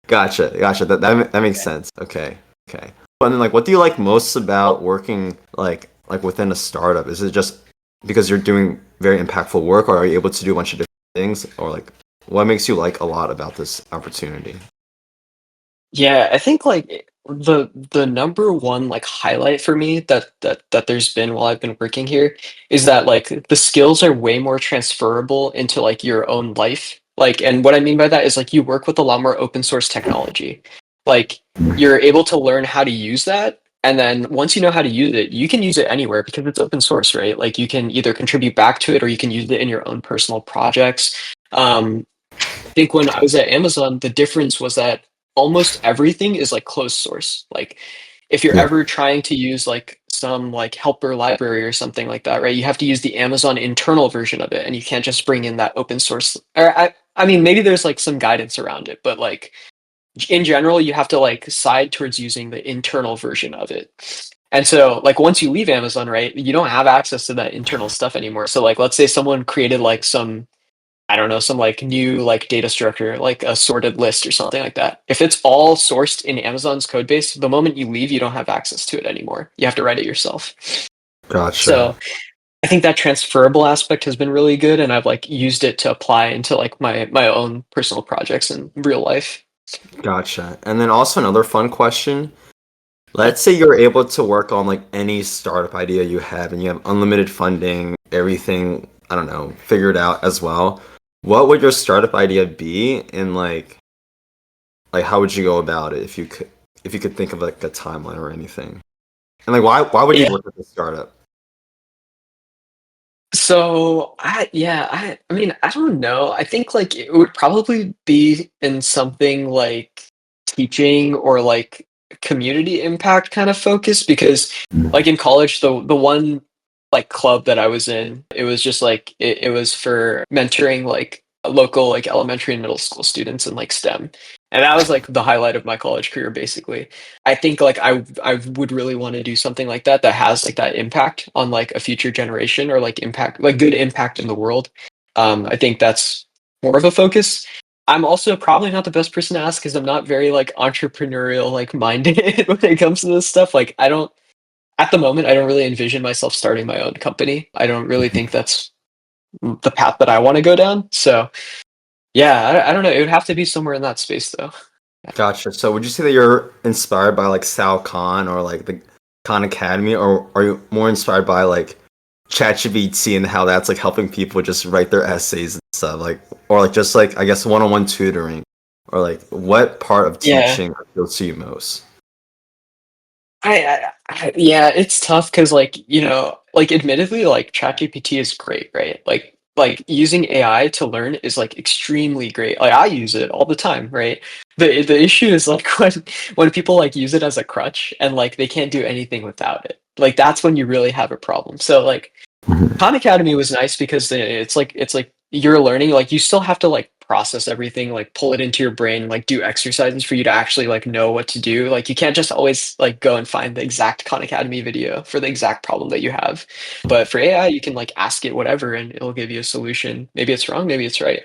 gotcha. That makes sense. Okay, okay. And then, like, what do you like most about working like within a startup? Is it just because you're doing very impactful work, or are you able to do a bunch of different things, or like, what makes you like a lot about this opportunity? Yeah, I think like the number one like highlight for me that there's been while I've been working here is that like the skills are way more transferable into like your own life. Like, and what I mean by that is like you work with a lot more open source technology. Like you're able to learn how to use that. And then once you know how to use it, you can use it anywhere because it's open source, right? Like you can either contribute back to it or you can use it in your own personal projects. I think when I was at Amazon, the difference was that almost everything is like closed source. Like if you're Yeah, ever trying to use like some like helper library or something like that, right? You have to use the Amazon internal version of it, and you can't just bring in that open source. Or I mean, maybe there's like some guidance around it, but like in general, you have to like side towards using the internal version of it. And so like once you leave Amazon, right, you don't have access to that internal stuff anymore. So like let's say someone created like some I don't know, some like new like data structure, like a sorted list or something like that. If it's all sourced in Amazon's code base, the moment you leave, you don't have access to it anymore. You have to write it yourself. Gotcha. So I think that transferable aspect has been really good, and I've like used it to apply into like my own personal projects in real life. Gotcha. And then also another fun question. Yeah. Let's say you're able to work on like any startup idea you have and you have unlimited funding, everything, I don't know, figured out as well. What would your startup idea be and like how would you go about it if you could think of like a timeline or anything? And like why would you Yeah. work with a startup? So I mean, I don't know. I think like it would probably be in something like teaching or like community impact kind of focus because like in college the one like club that I was in, it was just like it was for mentoring like local like elementary and middle school students in like STEM. And that was like the highlight of my college career basically. I think like I would really want to do something like that that has like that impact on like a future generation or like impact like good impact in the world. I think that's more of a focus. I'm also probably not the best person to ask because I'm not very like entrepreneurial like minded when it comes to this stuff. Like I don't at the moment I don't really envision myself starting my own company. I don't really think that's the path that I want to go down. So yeah, I don't know. It would have to be somewhere in that space though. Gotcha. So would you say that you're inspired by like Sal Khan or like the Khan Academy, or are you more inspired by like ChatGPT and how that's like helping people just write their essays and stuff, like or like just like I guess one-on-one tutoring, or like what part of Yeah. teaching appeals to you most? Yeah, it's tough because like like admittedly like ChatGPT is great, right? Like using AI to learn is like extremely great. Like I use it all the time, right? The issue is like when people like use it as a crutch and like they can't do anything without it. Like that's when you really have a problem. So like Khan Academy was nice because it's like you're learning, like you still have to like process everything, like pull it into your brain, like do exercises for you to actually like know what to do. Like you can't just always like go and find the exact Khan Academy video for the exact problem that you have. But for AI, you can like ask it whatever and it'll give you a solution. Maybe it's wrong, maybe it's right.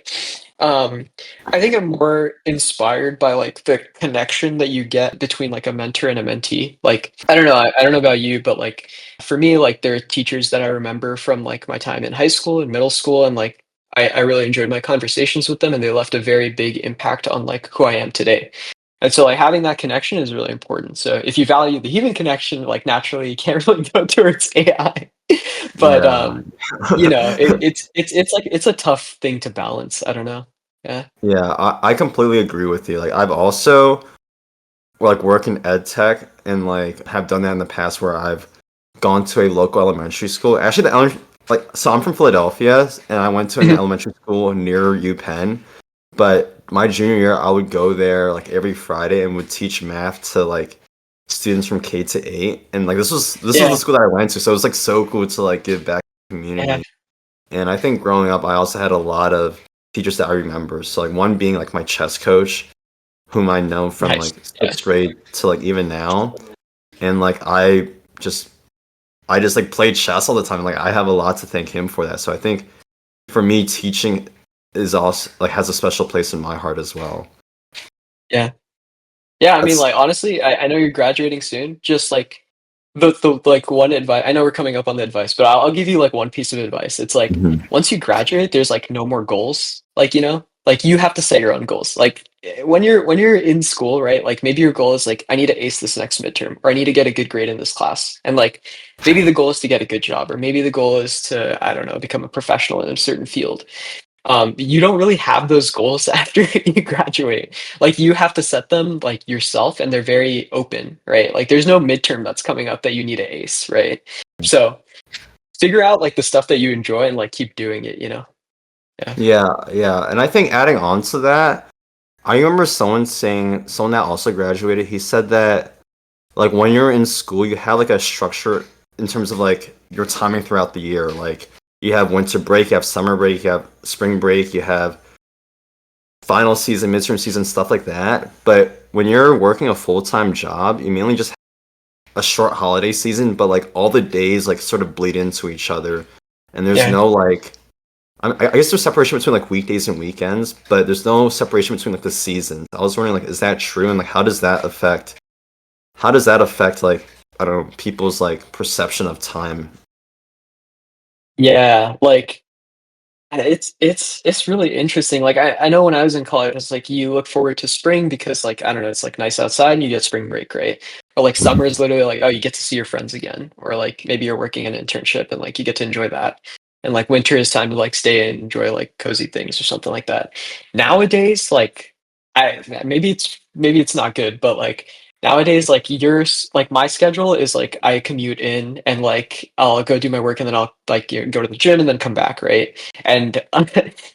Um, I think I'm more inspired by like the connection that you get between like a mentor and a mentee. Like I don't know, I don't know about you, but like for me, like there are teachers that I remember from like my time in high school and middle school, and like I really enjoyed my conversations with them, and they left a very big impact on like who I am today. And so like having that connection is really important. So if you value the human connection, like naturally you can't really go towards AI. But Yeah. it's like it's a tough thing to balance. I don't know. Yeah. Yeah, I completely agree with you. Like I've also like work in ed tech and like have done that in the past where I've gone to a local elementary school. Actually, like so I'm from Philadelphia and I went to an Mhm. elementary school near UPenn. But my junior year, I would go there like every Friday and would teach math to like students from K to 8. And like this was the Yeah. school that I went to, so it was like so cool to like give back to the Yeah. community. And I think growing up, I also had a lot of teachers that I remember. So like one being like my chess coach, whom I know from Nice. like Yeah. sixth grade to like even now. And like just I just like played chess all the time. Like I have a lot to thank him for that. So I think for me, teaching is also like has a special place in my heart as well. Yeah. Yeah, I mean, That's like, honestly, I know you're graduating soon. Just like the like one advice. I know we're coming up on the advice, but I'll give you like one piece of advice. It's like Mhm. once you graduate, there's like no more goals. Like, like you have to set your own goals. Like when you're in school, right? Like maybe your goal is like I need to ace this next midterm, or I need to get a good grade in this class. And like maybe the goal is to get a good job, or maybe the goal is to, I don't know, become a professional in a certain field. You don't really have those goals after you graduate. Like you have to set them like yourself, and they're very open, right? Like there's no midterm that's coming up that you need to ace, right? So figure out like the stuff that you enjoy and like keep doing it. Yeah. Yeah, yeah. And I think adding on to that, I remember someone that also graduated, he said that like when you're in school, you have like a structure in terms of like your timing throughout the year. Like you have winter break, you have summer break, you have spring break, you have final season, midterm season, stuff like that. But when you're working a full-time job, you mainly just have a short holiday season, but like all the days like sort of bleed into each other. And there's Yeah. no like I guess there's separation between like weekdays and weekends, but there's no separation between like the seasons. I was wondering like, is that true? And like, how does that affect like, I don't know, people's like perception of time? Yeah, like it's really interesting. Like I know when I was in college, it's like you look forward to spring because like I don't know, it's like nice outside and you get spring break, right? Or like summer is literally like, oh, you get to see your friends again. Or like maybe you're working an internship and like you get to enjoy that. And like winter is time to like stay and enjoy like cozy things or something like that. Nowadays, like I maybe it's not good, but like nowadays, like yours, like my schedule is like I commute in and like I'll go do my work and then I'll like go to the gym and then come back, right? And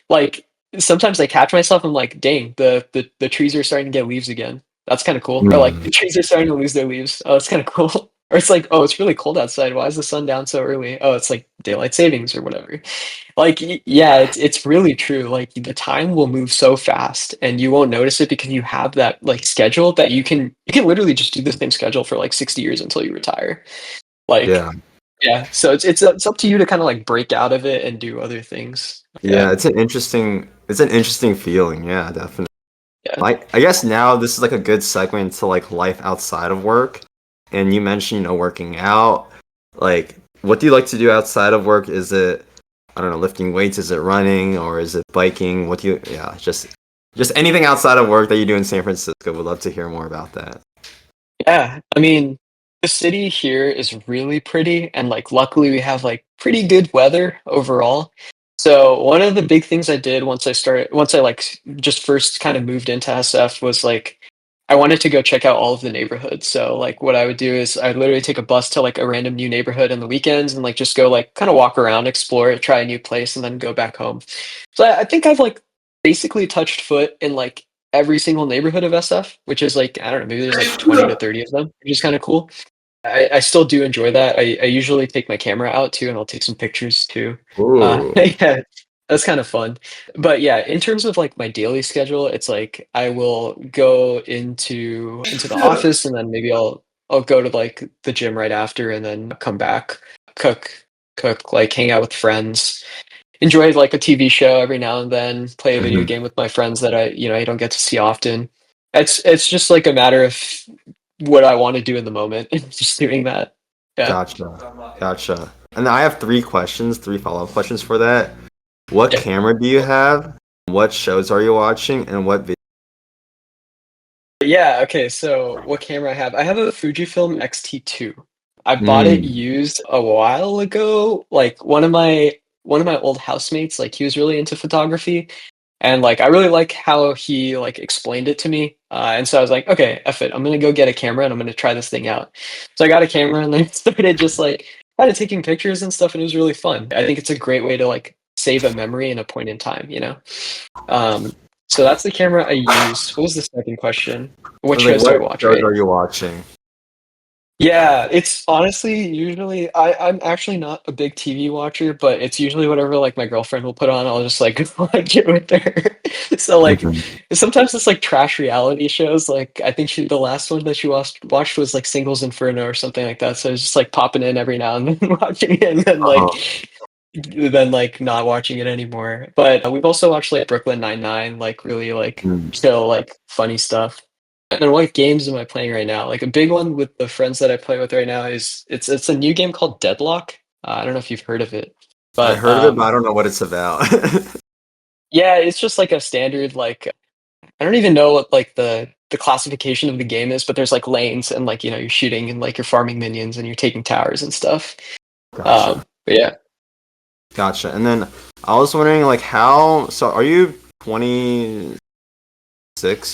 like sometimes I catch myself. I'm like, dang, the trees are starting to get leaves again. That's kind of cool. Or like the Mm. trees are starting to lose their leaves. Oh, it's kind of cool. Or it's like, oh, it's really cold outside. Why is the sun down so early? Oh, it's like daylight savings or whatever. Like, yeah, it's really true. Like the time will move so fast and you won't notice it because you have that like schedule that you can literally just do the same schedule for like 60 years until you retire. Like, Yeah. yeah. So it's up to you to kind of like break out of it and do other things. Yeah. Yeah, it's an interesting feeling. Yeah, definitely. Yeah. I guess now this is like a good segue into like life outside of work. And you mentioned, working out. Like, what do you like to do outside of work? Is it, I don't know, lifting weights? Is it running or is it biking? What do you, yeah, just anything outside of work that you do in San Francisco. Would love to hear more about that. Yeah, I mean, the city here is really pretty, and like luckily we have like pretty good weather overall. So one of the big things I did once I like just first kind of moved into SF was like I wanted to go check out all of the neighborhoods. So like what I would do is I'd literally take a bus to like a random new neighborhood on the weekends and like just go like kind of walk around, explore it, try a new place, and then go back home. So I think I've like basically touched foot in like every single neighborhood of SF, which is like, I don't know, maybe there's like 20 to 30 of them, which is kind of cool. I still do enjoy that. I usually take my camera out too, and I'll take some pictures too. Ooh. Yeah, that's kind of fun. But yeah, in terms of like my daily schedule, it's like I will go into the office, and then maybe I'll go to like the gym right after, and then come back, cook, like hang out with friends, enjoy like a TV show every now and then, play a video Mhm. game with my friends that I don't get to see often. It's just like a matter of what I want to do in the moment. Just doing that. Yeah. Gotcha. And I have three follow-up questions for that. What Yeah. camera do you have? What shows are you watching? And what video? Yeah, okay, so what camera I have? I have a Fujifilm X-T2. I bought it Mm. used a while ago. Like one of my old housemates, like he was really into photography and like I really like how he like explained it to me. And so I was like, okay, F it. I'm gonna go get a camera and I'm gonna try this thing out. So I got a camera and then started just like kind of taking pictures and stuff and it was really fun. I think it's a great way to like save a memory in a point in time. Um, so that's the camera I use. What was the second question? I What was like, shows do I what watch, shows right? are you watching? Yeah, it's honestly usually I'm actually not a big TV watcher, but it's usually whatever like my girlfriend will put on, I'll just like like it with her. So like Mhm. sometimes it's like trash reality shows. Like I think the last one that she watched was like Singles Inferno or something like that. So it's just like popping in every now and then watching it and then like not watching it anymore. But we've also watched like Brooklyn Nine-Nine, like really like Mm. chill, like funny stuff. And then what games am I playing right now? Like a big one with the friends that I play with right now is it's a new game called Deadlock. I don't know if you've heard of it, I but heard of it, but I don't know what it's about. yeah, it's just like a standard like I don't even know what like the classification of the game is, but there's like lanes and like you're shooting and like you're farming minions and you're taking towers and stuff. Gotcha. But yeah. Gotcha. And then I was wondering, like, so are you 26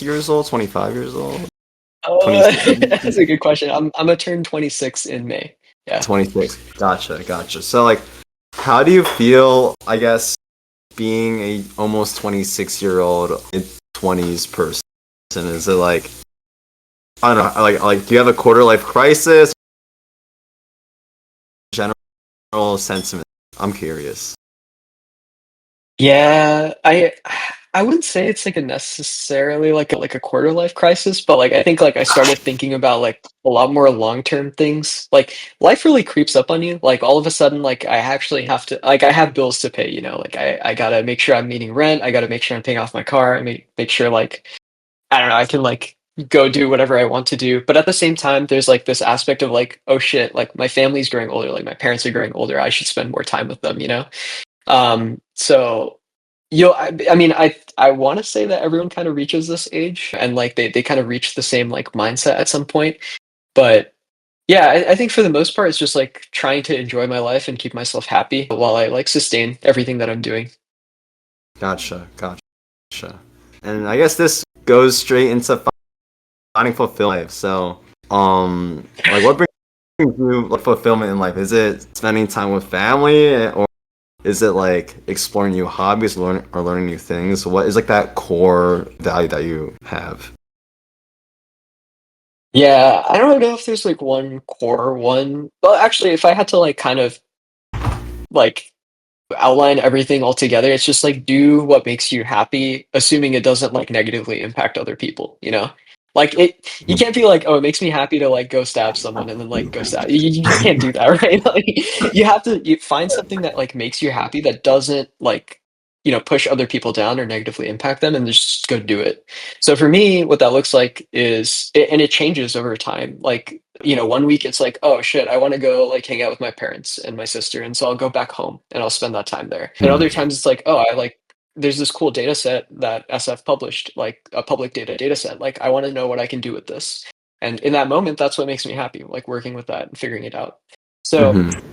years old, 25 years old, That's 27, a good question. I'm gonna turn 26 in May. Yeah. 26? Gotcha. So, like, how do you feel, I guess, being a almost 26-year-old in 20s person? Is it like, I don't know, do you have a quarter life crisis? General sentiment. I'm curious. Yeah, I I wouldn't say it's like a necessarily like a quarter life crisis, but like I think like I started thinking about like a lot more long-term things. Like life really creeps up on you. Like all of a sudden, like I actually have to like I have bills to pay, you know, like I gotta make sure I'm meeting rent, I gotta make sure I'm paying off my car, I make sure like I don't know, I can like go do whatever I want to do. But at the same time, there's like this aspect of like, oh shit, like my family's growing older, like my parents are growing older, I should spend more time with them, you know? So I mean, I want to say that everyone kind of reaches this age and like they kind of reach the same like mindset at some point. But yeah, I think for the most part, it's just like trying to enjoy my life and keep myself happy while I like sustain everything that I'm doing. Gotcha, gotcha. And I guess this goes straight into finding fulfillment. So, like, what brings you like fulfillment in life? Is it spending time with family, or is it like exploring new hobbies, learning new things? What is like that core value that you have? Yeah, I don't know if there's like one core one. Well, actually, if I had to like kind of like outline everything all together. It's just like do what makes you happy, assuming it doesn't like negatively impact other people, you know? Like you can't be like, oh, it makes me happy to like go stab someone and then like go stab. You just can't do that, right? Like you have to find something that like makes you happy that doesn't like push other people down or negatively impact them, and just go do it. So for me, what that looks like is, and it changes over time. Like one week it's like, oh shit, I want to go like hang out with my parents and my sister, and so I'll go back home and I'll spend that time there. And other times it's like, oh, I like there's this cool data set that SF published, like a public data set. Like I want to know what I can do with this. And in that moment, that's what makes me happy, like working with that and figuring it out. So Mm-hmm.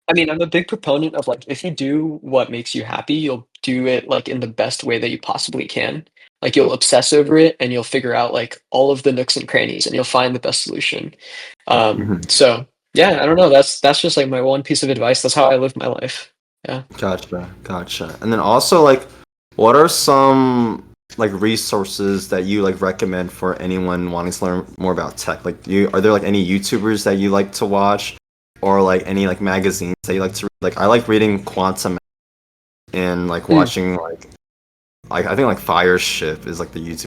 I mean, I'm a big proponent of like if you do what makes you happy, you'll do it like in the best way that you possibly can. Like you'll obsess over it and you'll figure out like all of the nooks and crannies and you'll find the best solution. So yeah, I don't know. That's just like my one piece of advice. That's how I live my life. Yeah. Gotcha, gotcha. And then also like, what are some like resources that you like recommend for anyone wanting to learn more about tech? Like, are there like any YouTubers that you like to watch, or like any like magazines that you like to read? Like, I like reading Quantum and like Mm. watching like I think like Fireship is like the YouTube.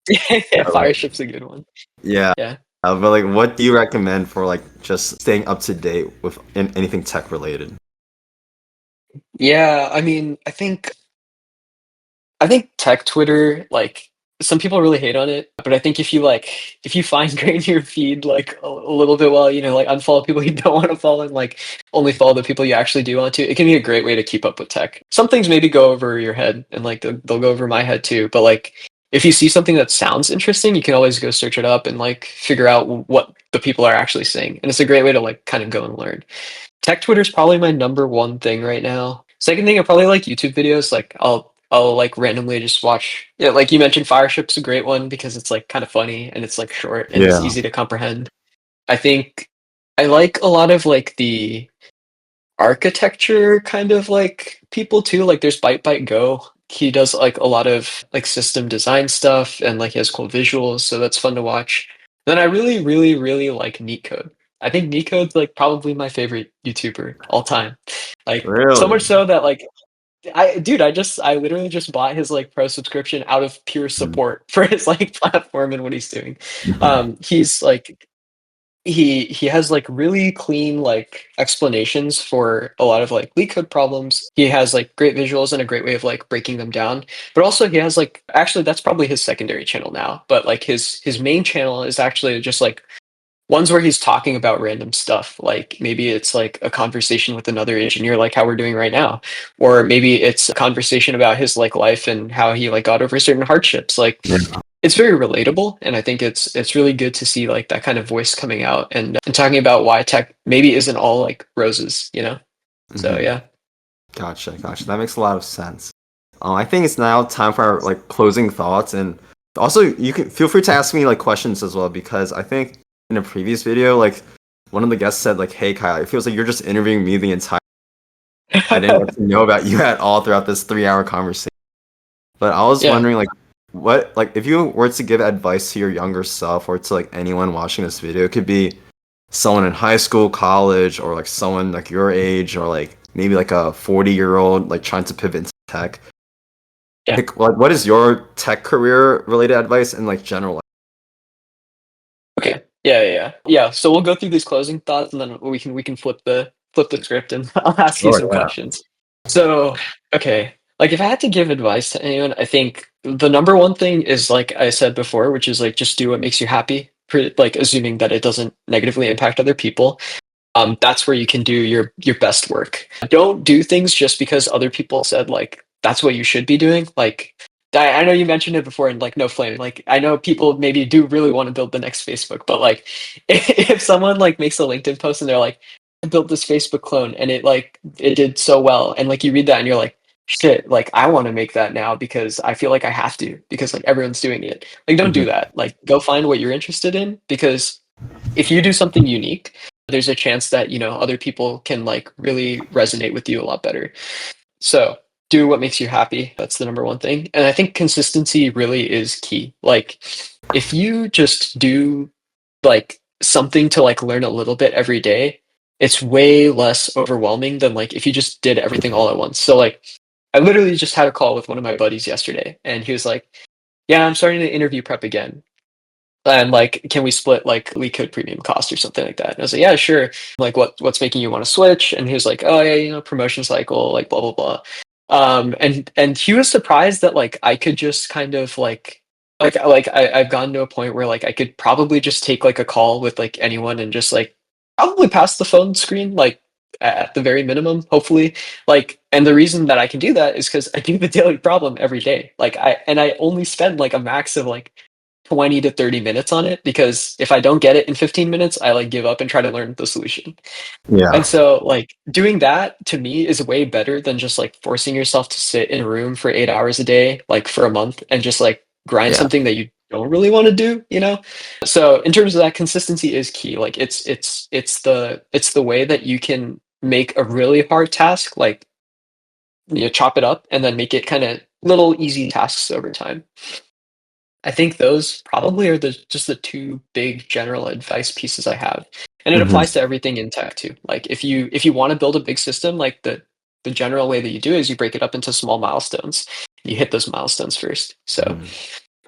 Yeah, Like, Fireship's a good one. yeah, Yeah. but like, what do you recommend for like just staying up to date with anything tech related? Yeah, I mean, I think tech Twitter, like some people really hate on it, but I think if you fine grain your feed like a little bit well, like unfollow people you don't want to follow and like only follow the people you actually do want to, it can be a great way to keep up with tech. Some things maybe go over your head and like they'll go over my head too, but like if you see something that sounds interesting, you can always go search it up and like figure out what the people are actually saying. And it's a great way to like kind of go and learn. Tech Twitter is probably my number one thing right now. Second thing, I probably like YouTube videos. Like I'll like randomly just watch. Yeah, like you mentioned, Fireship's a great one because it's like kind of funny and it's like short and it's Yeah. easy to comprehend. I think I like a lot of like the architecture kind of like people too. Like there's Byte Go. He does like a lot of like system design stuff and like he has cool visuals, so that's fun to watch. Then I really, really, really like Neatcode. I think Neatcode's like probably my favorite YouTuber all time. Like so Really? much so that like I literally just bought his like pro subscription out of pure support for his like platform and what he's doing. He's like he has like really clean like explanations for a lot of like leak code problems. He has like great visuals and a great way of like breaking them down. But also he has like actually that's probably his secondary channel now. But like his main channel is actually just like ones where he's talking about random stuff. Like maybe it's like a conversation with another engineer, like how we're doing right now, or maybe it's a conversation about his like life and how he like got over certain hardships. Like Yeah. it's very relatable, and I think it's really good to see like that kind of voice coming out and talking about why tech maybe isn't all like roses. So Hmm. yeah. Gotcha, gotcha. That makes a lot of sense. I think it's now time for our like closing thoughts, and also you can feel free to ask me like questions as well because I think in a previous video, like one of the guests said like, "Hey Kyle, it feels like you're just interviewing me the entire. I didn't get to know about you at all throughout this 3 hour conversation." But I was Yeah. wondering like, what like if you were to give advice to your younger self or to like anyone watching this video, it could be someone in high school, college, or like someone like your age, or like maybe like a 40-year-old like trying to pivot into tech. Yeah. Like, what is your tech career related advice and like general? Okay. Yeah. So we'll go through these closing thoughts, and then we can flip the script, and I'll ask you Sure, some yeah. questions. So, okay, like if I had to give advice to anyone, I think the number one thing is like I said before, which is like just do what makes you happy. Like assuming that it doesn't negatively impact other people. That's where you can do your best work. Don't do things just because other people said like that's what you should be doing. Like I know you mentioned it before, and like no flame. Like I know people maybe do really want to build the next Facebook, but like if someone like makes a LinkedIn post and they're like, I built this Facebook clone and it did so well, and like you read that and you're like, shit, like I want to make that now because I feel like I have to because like everyone's doing it. Like don't do Mhm. that. Like go find what you're interested in because if you do something unique, there's a chance that, other people can like really resonate with you a lot better. So do what makes you happy. That's the number one thing. And I think consistency really is key. Like if you just do like something to like learn a little bit every day, it's way less overwhelming than like if you just did everything all at once. So like I literally just had a call with one of my buddies yesterday and he was like, yeah, I'm starting to interview prep again. And like, can we split like we could premium cost or something like that? And I was like, yeah, sure. Like, what's making you want to switch? And he was like, oh yeah, promotion cycle, like blah blah blah. And he was surprised that like I could just kind of I've gotten to a point where like I could probably just take like a call with like anyone and just like probably pass the phone screen like at the very minimum, hopefully. Like, and the reason that I can do that is because I do the daily problem every day. I only spend like a max of like 20 to 30 minutes on it because if I don't get it in 15 minutes, I like give up and try to learn the solution. And Yeah, so like doing that to me is way better than just like forcing yourself to sit in a room for 8 hours a day, like for a month and just like grind yeah, something that you don't really want to do? So in terms of that, consistency is key. Like it's the way that you can make a really hard task, like chop it up and then make it kind of little easy tasks over time. I think those probably are just the two big general advice pieces I have. And it hmm applies to everything in tech too. Like if you want to build a big system, like the general way that you do is you break it up into small milestones. You hit those milestones first. So hmm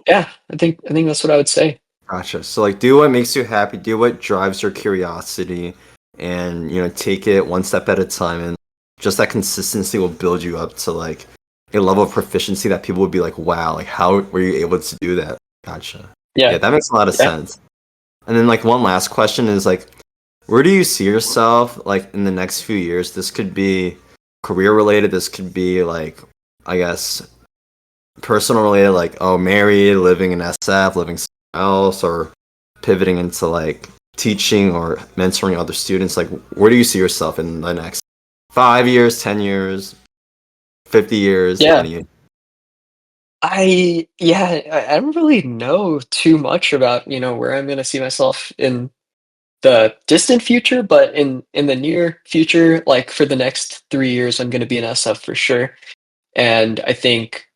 yeah, I think that's what I would say. Gotcha. So like, do what makes you happy, do what drives your curiosity, and take it one step at a time, and just that consistency will build you up to like a level of proficiency that people would be like, wow, like how were you able to do that? Gotcha. Yeah, Yeah. that makes a lot of Yeah. sense. And then like one last question is like, where do you see yourself like in the next few years? This could be career related. This could be like, I guess, personal related, like oh, married, living in SF, living somewhere else, or pivoting into like teaching or mentoring other students. Like, where do you see yourself in the next 5 years, 10 years, 50 years? Yeah. Any? I don't really know too much about, where I'm gonna see myself in the distant future, but in the near future, like for the next 3 years, I'm gonna be an SF for sure. And I think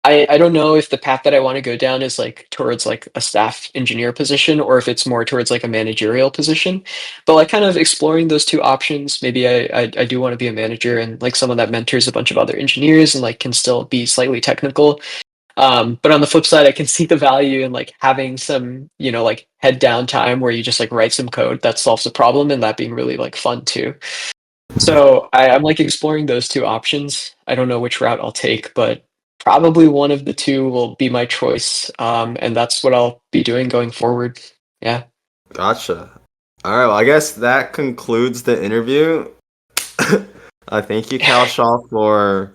I don't know if the path that I want to go down is like towards like a staff engineer position or if it's more towards like a managerial position. But like kind of exploring those two options, maybe I do want to be a manager and like someone that mentors a bunch of other engineers and like can still be slightly technical. But on the flip side, I can see the value in like having some, like head down time where you just like write some code that solves a problem and that being really like fun too. So I'm like exploring those two options. I don't know which route I'll take, but probably one of the two will be my choice. And that's what I'll be doing going forward. Yeah. Gotcha. All right. Well, I guess that concludes the interview. Thank you, Cal Shaw, for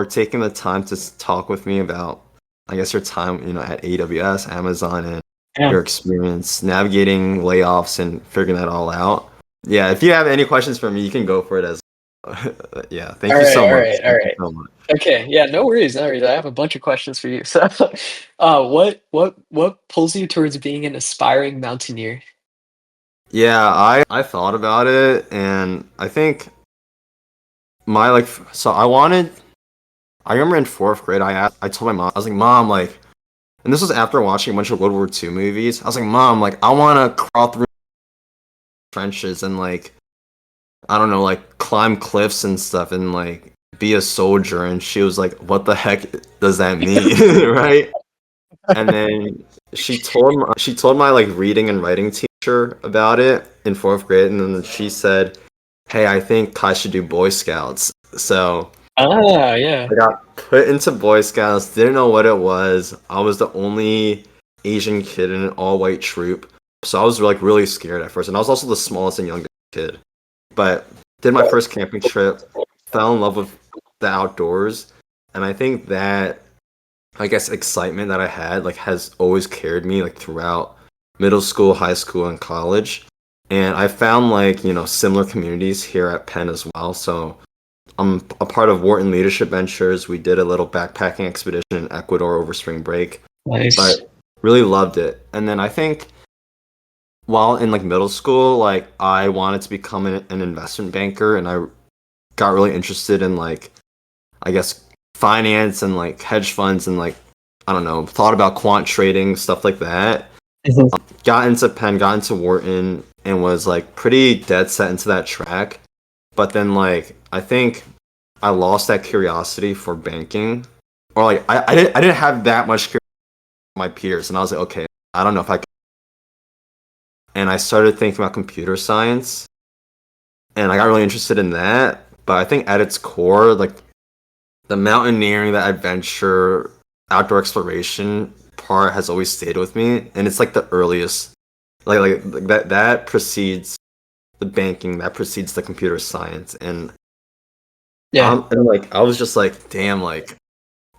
taking the time to talk with me about, I guess, your time, at AWS, Amazon, and Yeah. your experience navigating layoffs and figuring that all out. Yeah, if you have any questions for me, you can go for it as yeah, thank All you right. so All much. right. All Thank you right. so much. Okay. Yeah. No worries. No worries. I have a bunch of questions for you. So, what pulls you towards being an aspiring mountaineer? Yeah, I thought about it, and I think my like so I remember in fourth grade I told my mom, I was like, Mom, like, and this was after watching a bunch of World War II movies. I was like, Mom, like, I want to crawl through trenches and like, I don't know, like climb cliffs and stuff and like be a soldier, and she was like, what the heck does that mean? Right? And then she told my like reading and writing teacher about it in fourth grade, and then she said, hey, I think Kai should do Boy Scouts. So Ah, yeah. I got put into Boy Scouts, didn't know what it was. I was the only Asian kid in an all white troop. So I was like really scared at first. And I was also the smallest and youngest kid. But did my first camping trip, fell in love with the outdoors. And I think that I guess excitement that I had like has always carried me like throughout middle school, high school, and college. And I found like, similar communities here at Penn as well. So I'm a part of Wharton Leadership Ventures. We did a little backpacking expedition in Ecuador over spring break, Nice. but really loved it. And then I think while in like middle school, like I wanted to become an investment banker, and I got really interested in like I guess finance and like hedge funds and like I don't know, thought about quant trading, stuff like that. Mhm. Got into Penn, got into Wharton, and was like pretty dead set into that track. But then like I think I lost that curiosity for banking. Or like I didn't have that much curiosity for my peers, and I was like, okay, I don't know if I can. And I started thinking about computer science, and I got really interested in that. But I think at its core, like the mountaineering, the adventure, outdoor exploration part has always stayed with me, and it's like the earliest, like that precedes the banking, that precedes the computer science, and Yeah. like I was just like, damn, like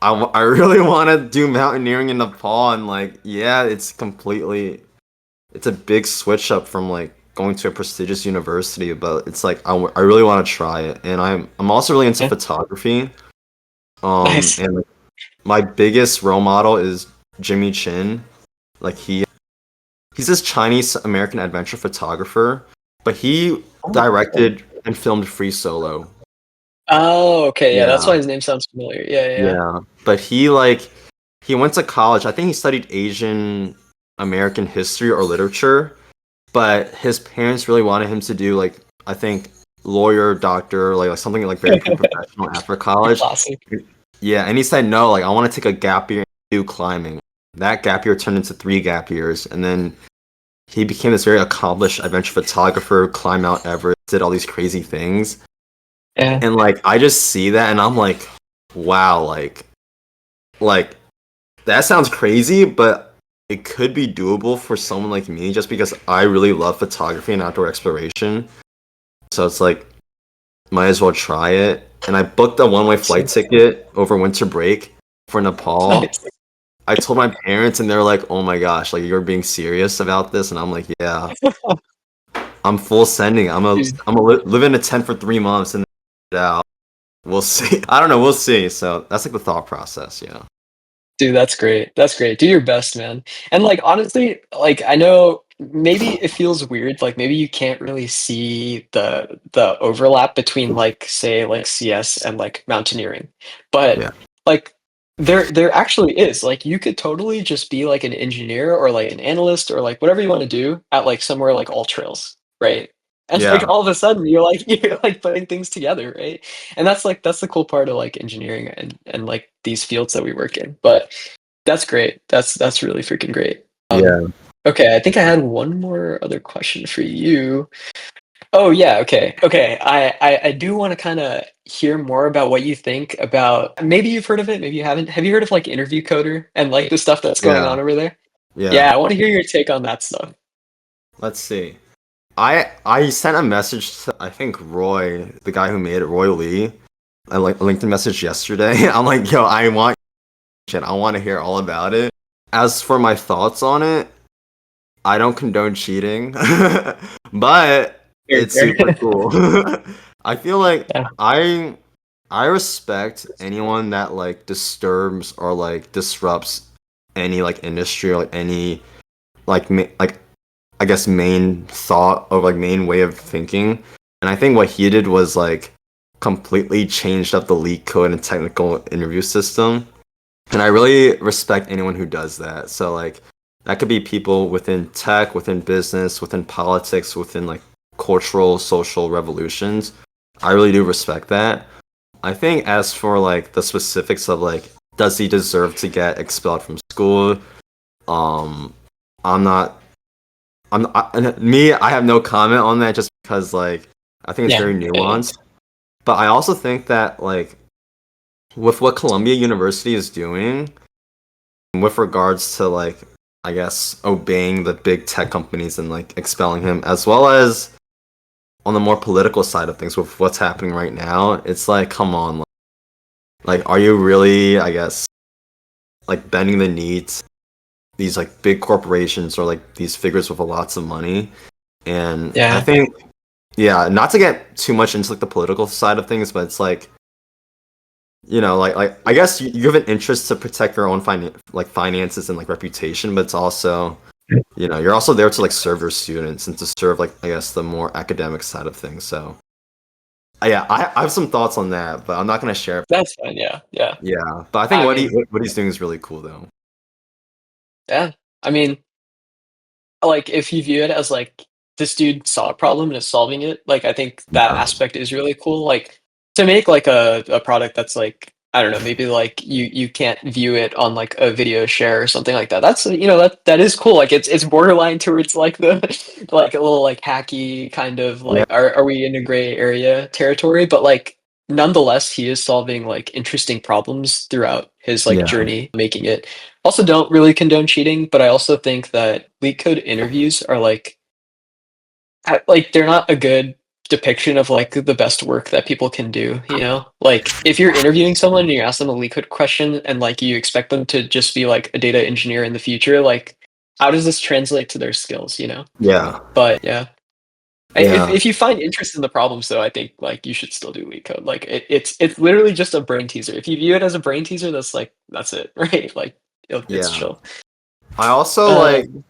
I really want to do mountaineering in Nepal, and like yeah, it's a big switch up from like going to a prestigious university, but it's like I really want to try it, and I'm also really into Yeah. photography. Nice. And like, my biggest role model is Jimmy Chin. Like he's this Chinese American adventure photographer, but he Oh. directed and filmed Free Solo. Oh, okay, yeah, that's Yeah, why his name sounds familiar. Yeah, yeah, yeah. yeah. But he went to college. I think he studied Asian American history or literature, but his parents really wanted him to do like I think lawyer, doctor, like something like very professional after The college. classic. Yeah, and he said no, like I want to take a gap year and do climbing. That gap year turned into 3 gap years, and then he became this very accomplished adventure photographer, climbed Mount Everest, did all these crazy things. Yeah. And like I just see that and I'm like, wow, like that sounds crazy, but it could be doable for someone like me just because I really love photography and outdoor exploration. So it's like might as well try it. And I booked a one-way flight So ticket over winter break for Nepal. nice. I told my parents and they're like, "Oh my gosh, like you're being serious about this?" And I'm like, "Yeah, I'm full sending. Dude, live in a tent for 3 months and then out. We'll see. I don't know. We'll see." So that's like the thought process. Yeah. dude, that's great. That's great. Do your best, man. And, like, honestly, like, I know maybe it feels weird, like, maybe you can't really see the overlap between, like, say, like, CS and, like, mountaineering, but, Yeah. like, there actually is, like, you could totally just be, like, an engineer or, like, an analyst or, like, whatever you wanna do at, like, somewhere like All Trails, right? And, like, Yeah. all of a sudden, you're, like you're, like, putting things together, right? And that's the cool part of, like, engineering and, like, these fields that we work in, but that's great. That's really freaking great. Yeah. Okay, I think I had one more other question for you. Oh, yeah, okay, okay. I do wanna kinda hear more about what you think about maybe you've heard of it, maybe you haven't. Have you heard of, like, Interview Coder and, like, the stuff that's going Yeah. on over there? Yeah. Yeah, I wanna hear your take on that stuff. Let's see. I sent a message to I think Roy, the guy who made it, Roy Lee. I like a LinkedIn message yesterday. I'm like, yo, I want shit. I want to hear all about it. As for my thoughts on it, I don't condone cheating, but Fair, it's super fair. cool. I feel like Yeah, I respect anyone that like disturbs or like disrupts any like industry or like any like I guess main thought or like main way of thinking. And I think what he did was like completely changed up the leak code and technical interview system. And I really respect anyone who does that. So like that could be people within tech, within business, within politics, within like cultural, social revolutions. I really do respect that. I think as for like the specifics of like does he deserve to get expelled from school? Um, I'm not. I have no comment on that just because like I think it's Yeah. very nuanced. But I also think that like with what Columbia University is doing with regards to like I guess obeying the big tech companies and like expelling him as well as on the more political side of things with what's happening right now, it's like come on, like are you really I guess like bending the needs these like big corporations or like these figures with lots of money? And I Yeah. think yeah, not to get too much into like the political side of things, but it's like like I guess you have an interest to protect your own finances and like reputation, but it's also you're also there to like serve your students and to serve like I guess the more academic side of things. So yeah, I have some thoughts on that, but I'm not gonna share. That's fine. Yeah. Yeah. Yeah, but I think I mean, what he's doing is really cool though. yeah. I mean, like if you view it as like this dude saw a problem and is solving it, like I think that Yeah, aspect is really cool. Like to make like a product that's like I don't know, maybe like you can't view it on like a video share or something like that. That's that is cool. Like it's borderline towards like the like a little like hacky kind of yeah, like are we in a gray area territory? But like nonetheless, he is solving like interesting problems throughout his like yeah, journey making it. Also, don't really condone cheating, but I also think that leak code interviews are like they're not a good depiction of like the best work that people can do, you know? Like if you're interviewing someone and you ask them a leak code question and like you expect them to just be like a data engineer in the future, like how does this translate to their skills, you know? yeah, But yeah. yeah, If you find interest in the problems though, I think like you should still do leak code. Like it's literally just a brain teaser. If you view it as a brain teaser, that's it, right? Like it's yeah. chill. I also like Um,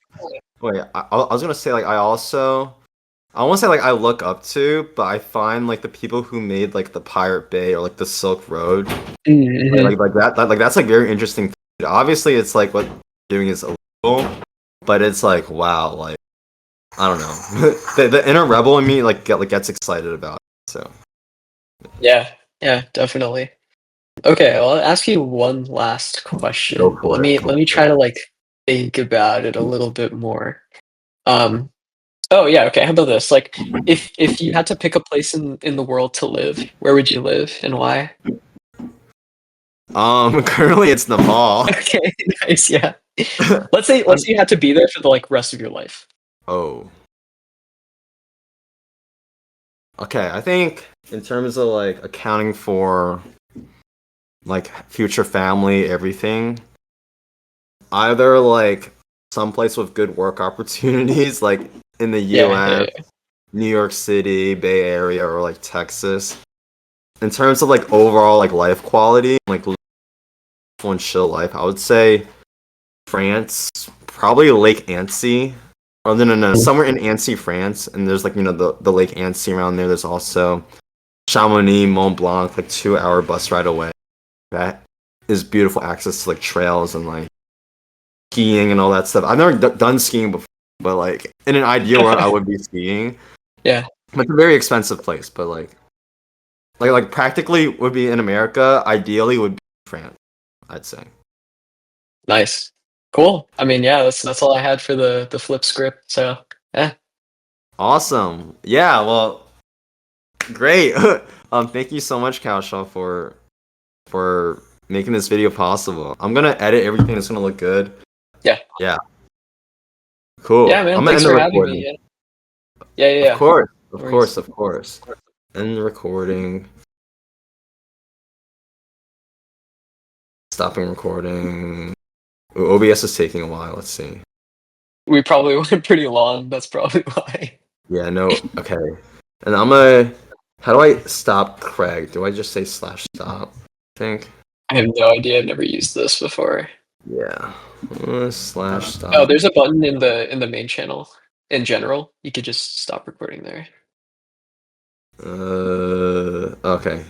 wait. I was gonna say like I won't say like I look up to, but I find like the people who made like the Pirate Bay or like the Silk Road, mhm. like that's like very interesting. Obviously, it's like what you're doing is illegal, but it's like wow, like I don't know, the inner rebel in me gets excited about it. So Yeah, yeah, definitely. Okay, well, I'll ask you one last go question. for it. Let Go me for try it. to like think about it a little bit more. Um, oh yeah, okay, how about this? Like if you had to pick a place in the world to live, where would you live and why? Currently it's Nepal. Okay, nice, yeah. Let's I'm, say you had to be there for the like rest of your life. oh, okay. I think in terms of like accounting for like future family, everything. Either like someplace with good work opportunities, like in the Yeah, yeah, US, yeah. New York City, Bay Area, or like Texas. In terms of like overall like life quality, like one chill life, I would say France, probably Lake Annecy. Oh no, somewhere in Annecy, France, and there's like the Lake Annecy around there. There's also Chamonix, Mont Blanc, like 2 hour bus ride away. That is beautiful access to like trails and like skiing and all that stuff. I've never done skiing before, but like in an ideal world, I would be skiing. Yeah, But it's a very expensive place, but like practically would be in America. Ideally, would be France. I'd say. nice. Cool. I mean, yeah, that's all I had for the flip script. So yeah. Awesome. Yeah. Well, great. Thank you so much, Kausha, for making this video possible. I'm gonna edit everything. It's gonna look good. Yeah. Yeah. Cool. Yeah, man. I'm gonna Thanks end the for having me. recording. Yeah. Yeah, yeah, Of yeah. course. Of No worries. course. Of course. End the recording. Stopping recording. Ooh, OBS is taking a while. Let's see. We probably went pretty long. That's probably why. Yeah, no. Okay. And I'm gonna. How do I stop Craig? Do I just say slash stop? I think. I have no idea. I've never used this before. Yeah. Slash Oh, stop. there's a button in the main channel. In general, you could just stop recording there. Okay.